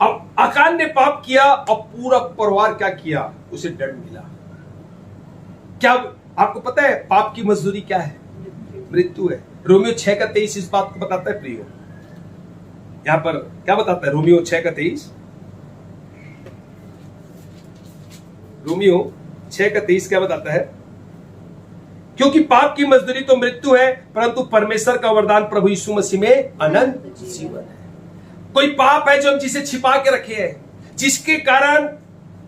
Speaker 1: अब अकान ने पाप किया और पूरा परिवार क्या किया, उसे दंड मिला। क्या आपको पता है पाप की मजदूरी क्या है? मृत्यु है। रोमियो 6 का 23 इस बात को बताता है प्रियो। यहां पर क्या बताता है रोमियो 6 का 23? रोमियो 6 का 23 क्या बताता है? क्योंकि पाप की मजदूरी तो मृत्यु है, परंतु परमेश्वर का वरदान प्रभु यीशु मसीह में अनंत जीवन है। कोई पाप है जो हम जिसे छिपा के रखे हैं, जिसके कारण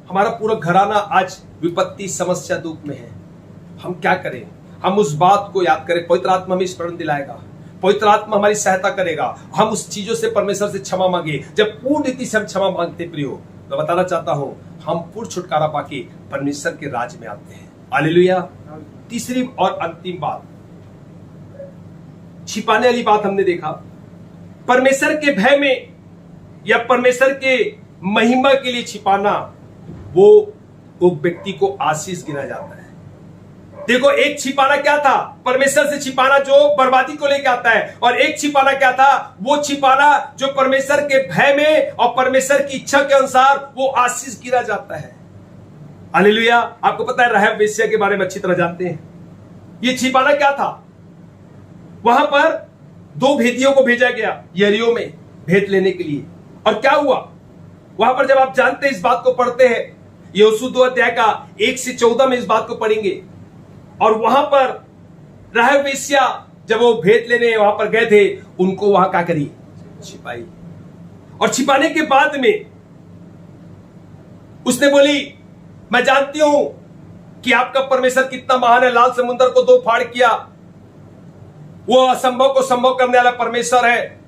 Speaker 1: हमारा पूरा घराना आज विपत्ति, समस्या, दुख में है। हम क्या करें? हम उस बात को याद करें। पवित्र आत्मा हमें स्मरण दिलाएगा, पवित्र आत्मा हमारी सहायता करेगा। हम उस चीजों से परमेश्वर से क्षमा मांगे। जब पूर्ण रीति से हम क्षमा मांगते प्रियो, मैं बताना चाहता हूं, हम पूर्ण छुटकारा पाके परमेश्वर के राज में आते हैं। हालेलुया। तीसरी और अंतिम बात, छिपाने वाली बात हमने देखा। परमेश्वर के भय में या परमेश्वर के महिमा के लिए छिपाना, वो व्यक्ति को आशीष गिना जाता है। देखो, एक छिपाना क्या था? परमेश्वर से छिपाना जो बर्बादी को लेकर आता है, और एक छिपाना क्या था? वो छिपाना जो परमेश्वर के भय में और परमेश्वर की इच्छा के अनुसार वो आशीष गिना जाता है। हालेलुया। आपको पता है, राहब वेश्या के बारे में अच्छी तरह जानते हैं। ये छिपाना क्या था? वहां पर 2 भेदियों को भेजा गया यरीहो में भेद लेने के लिए, और क्या हुआ वहां पर? जब आप जानते हैं, इस बात को पढ़ते हैं, यहोशू 2 अध्याय का 1 से 14 में इस बात को पढ़ेंगे। और वहां पर राहब वेश्या जब वो भेद लेने वहां पर गए थे, उनको वहां क्या करी? छिपाई। और छिपाने के बाद में उसने बोली, मैं जानती हूं कि आपका परमेश्वर कितना महान है, लाल समुद्र को 2 फाड़ किया, वो असंभव को संभव करने वाला परमेश्वर है।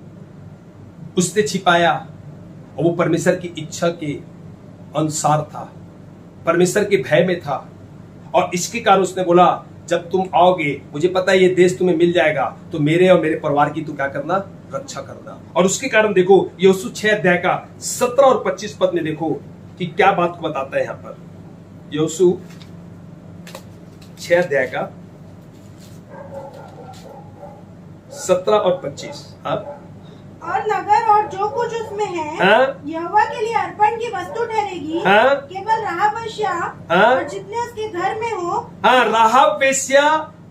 Speaker 1: उसने छिपाया, और वो परमेश्वर की इच्छा के अनुसार था, परमेश्वर के भय में था। और इसके कारण उसने बोला, जब तुम आओगे, मुझे पता है ये देश तुम्हें मिल जाएगा, तो मेरे और मेरे परिवार की तू क्या करना? रक्षा करना। और उसके कारण देखो, यहोशू 6 अध्याय का 17 और 25 पद में देखो कि क्या बात को बताता है। यहां पर यहोशू 6 अध्याय का 17 और 25।
Speaker 2: और नगर और जो कुछ उसमें है यहोवा के लिए अर्पण की वस्तु ठहरेगी। केवल राहब वेश्या और जितने उसके घर में हो,
Speaker 1: राहब वेश्या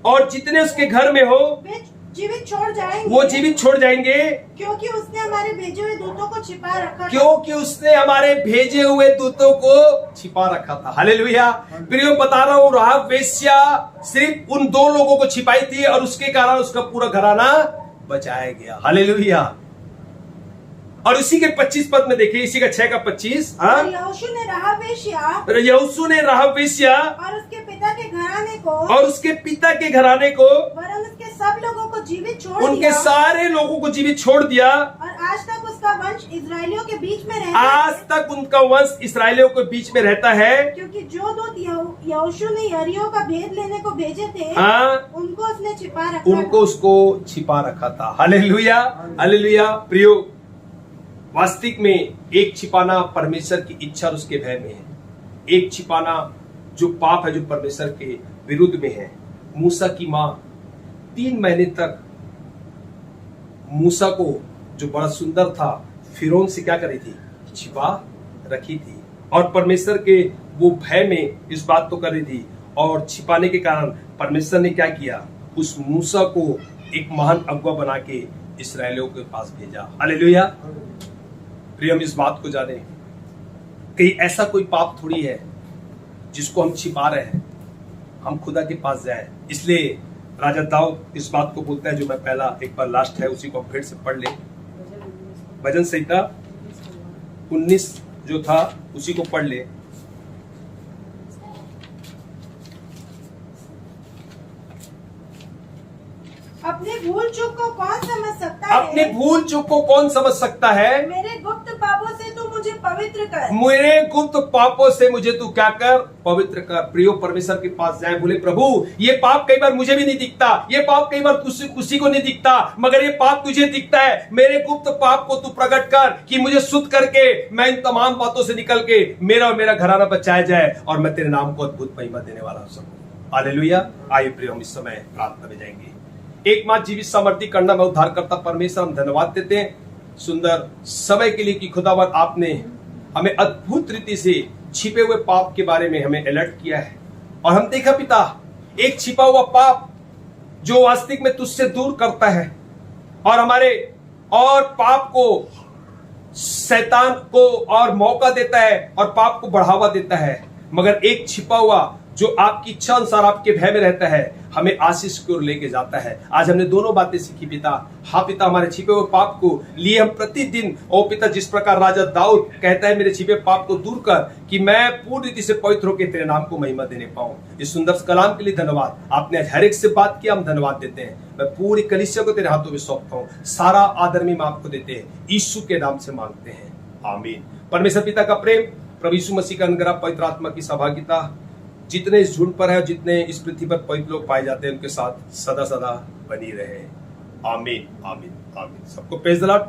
Speaker 1: और जितने उसके घर में हो,
Speaker 2: वे जीवित छोड़ जाएंगे।
Speaker 1: वो जीवित छोड़ जाएंगे,
Speaker 2: क्योंकि उसने हमारे भेजे हुए दूतों को छिपा रखा।
Speaker 1: क्योंकि उसने हमारे भेजे हुए दूतों को छिपा रखा था। हालेलुया। प्रियो, बता रहा हूं, राहब वेश्या सिर्फ उन 2 लोगों को छिपाई थी, और उसके कारण उसका पूरा घराना बचाया गया। हालेलुया। और इसी के 25 पद में देखिए, इसी का 6 का 25।
Speaker 2: यहोशू ने राहब वेश्या और उसके पिता के घराने को वरन उसके सब लोगों को जीवित छोड़ दिया।
Speaker 1: उनके सारे लोगों को जीवित छोड़ दिया।
Speaker 2: और आज तक उसका वंश इजरायलियों के बीच में रहता है।
Speaker 1: आज तक उनका वंश इस्राएलियों के बीच में रहता है।
Speaker 2: क्योंकि जो दूत यहोशू ने यरीहो का भेद लेने को भेजे थे, उनको उसने छिपा रखा।
Speaker 1: उनको उसको छिपा रखा था। हालेलुया। हालेलुया। प्रियो, वास्तविक में एक छिपाना परमेश्वर की इच्छा और उसके भय में है। एक छिपाना जो पाप है, जो परमेश्वर के विरुद्ध में है। मूसा की मां 3 महीने तक मूसा को, जो बड़ा सुंदर था, फिरौन से क्या करी थी? छिपा रखी थी। और परमेश्वर के वो भय में इस बात को कर रही थी, और छिपाने के कारण परमेश्वर ने क्या किया? उस मूसा को एक महान अगुवा बना के इस्राएलियों के पास भेजा। हालेलुया। प्रिय, हम इस बात को जाने, कहीं ऐसा कोई पाप थोड़ी है जिसको हम छिपा रहे हैं। हम खुदा के पास जाए। इसलिए राजा दाऊद इस बात को बोलता है, जो मैं पहला एक बार लास्ट है उसी को फिर से पढ़ ले। भजन संहिता 19 जो था उसी को पढ़ ले।
Speaker 2: अपने भूल चूक को कौन समझ सकता है?
Speaker 1: अपने भूल चूक को कौन समझ सकता है?
Speaker 2: मेरे गुप्त पापों से तू मुझे पवित्र कर।
Speaker 1: मेरे गुप्त पापों से मुझे तू क्या कर? पवित्र कर। प्रियो, परमेश्वर के पास जाए, बोले, प्रभु ये पाप कई बार मुझे भी नहीं दिखता, ये पाप कई बार किसी को नहीं दिखता, मगर ये पाप तुझे दिखता है। मेरे गुप्त पाप को तू प्रकट कर कि मुझे शुद्ध करके मैं इन तमाम बातों से निकल के मेरा और मेरा घराना बचाया जाए, और मैं तेरे नाम को अद्भुत महिमा देने वाला हूं। हालेलुया। आइए प्रियो, हम इस समय प्रार्थना में जाएंगे। एकमात्र जीवित सामर्थ्य करना मैं उद्धारकर्ता परमेश्वर, हम धन्यवाद देते हैं सुंदर समय के लिए कि खुदावंद आपने हमें अद्भुत रीति से छिपे हुए पाप के बारे में हमें अलर्ट किया है। और हम देखा पिता, एक छिपा हुआ पाप जो वास्तविक में तुझसे दूर करता है, और हमारे और पाप को, शैतान को और मौका देता है और पाप को बढ़ावा देता है। मगर एक छिपा हुआ जो आपकी इच्छा अनुसार आपके भय में रहता है, हमें आशीष की ओर लेके जाता है। आज हमने दोनों बातें सीखी पिता। हाँ पिता, हमारे छिपे हुए पाप को लिए हम प्रतिदिन, ओ पिता, जिस प्रकार राजा दाऊद कहता है मेरे छिपे पाप को दूर कर कि मैं पूर्ण रीति से पवित्र होकर तेरे नाम को महिमा देने पाऊं। इस सुंदर कलाम के लिए धन्यवाद। आपने आज हर एक से बात किया, हम धन्यवाद देते हैं। मैं पूरी कलीसिया को तेरे हाथों में सौंपता हूं। सारा आदर में आपको देते हैं, यीशु के नाम से मांगते हैं, आमीन। परमेश्वर पिता का प्रेम, प्रभु यीशु मसीह का अनुग्रह, पवित्र आत्मा की सहभागिता जितने इस झुंड पर है, जितने इस पृथ्वी पर पवित्र लोग पाए जाते हैं, उनके साथ सदा सदा बनी रहे। आमीन आमीन आमीन। सबको प्रेज़ द लॉर्ड।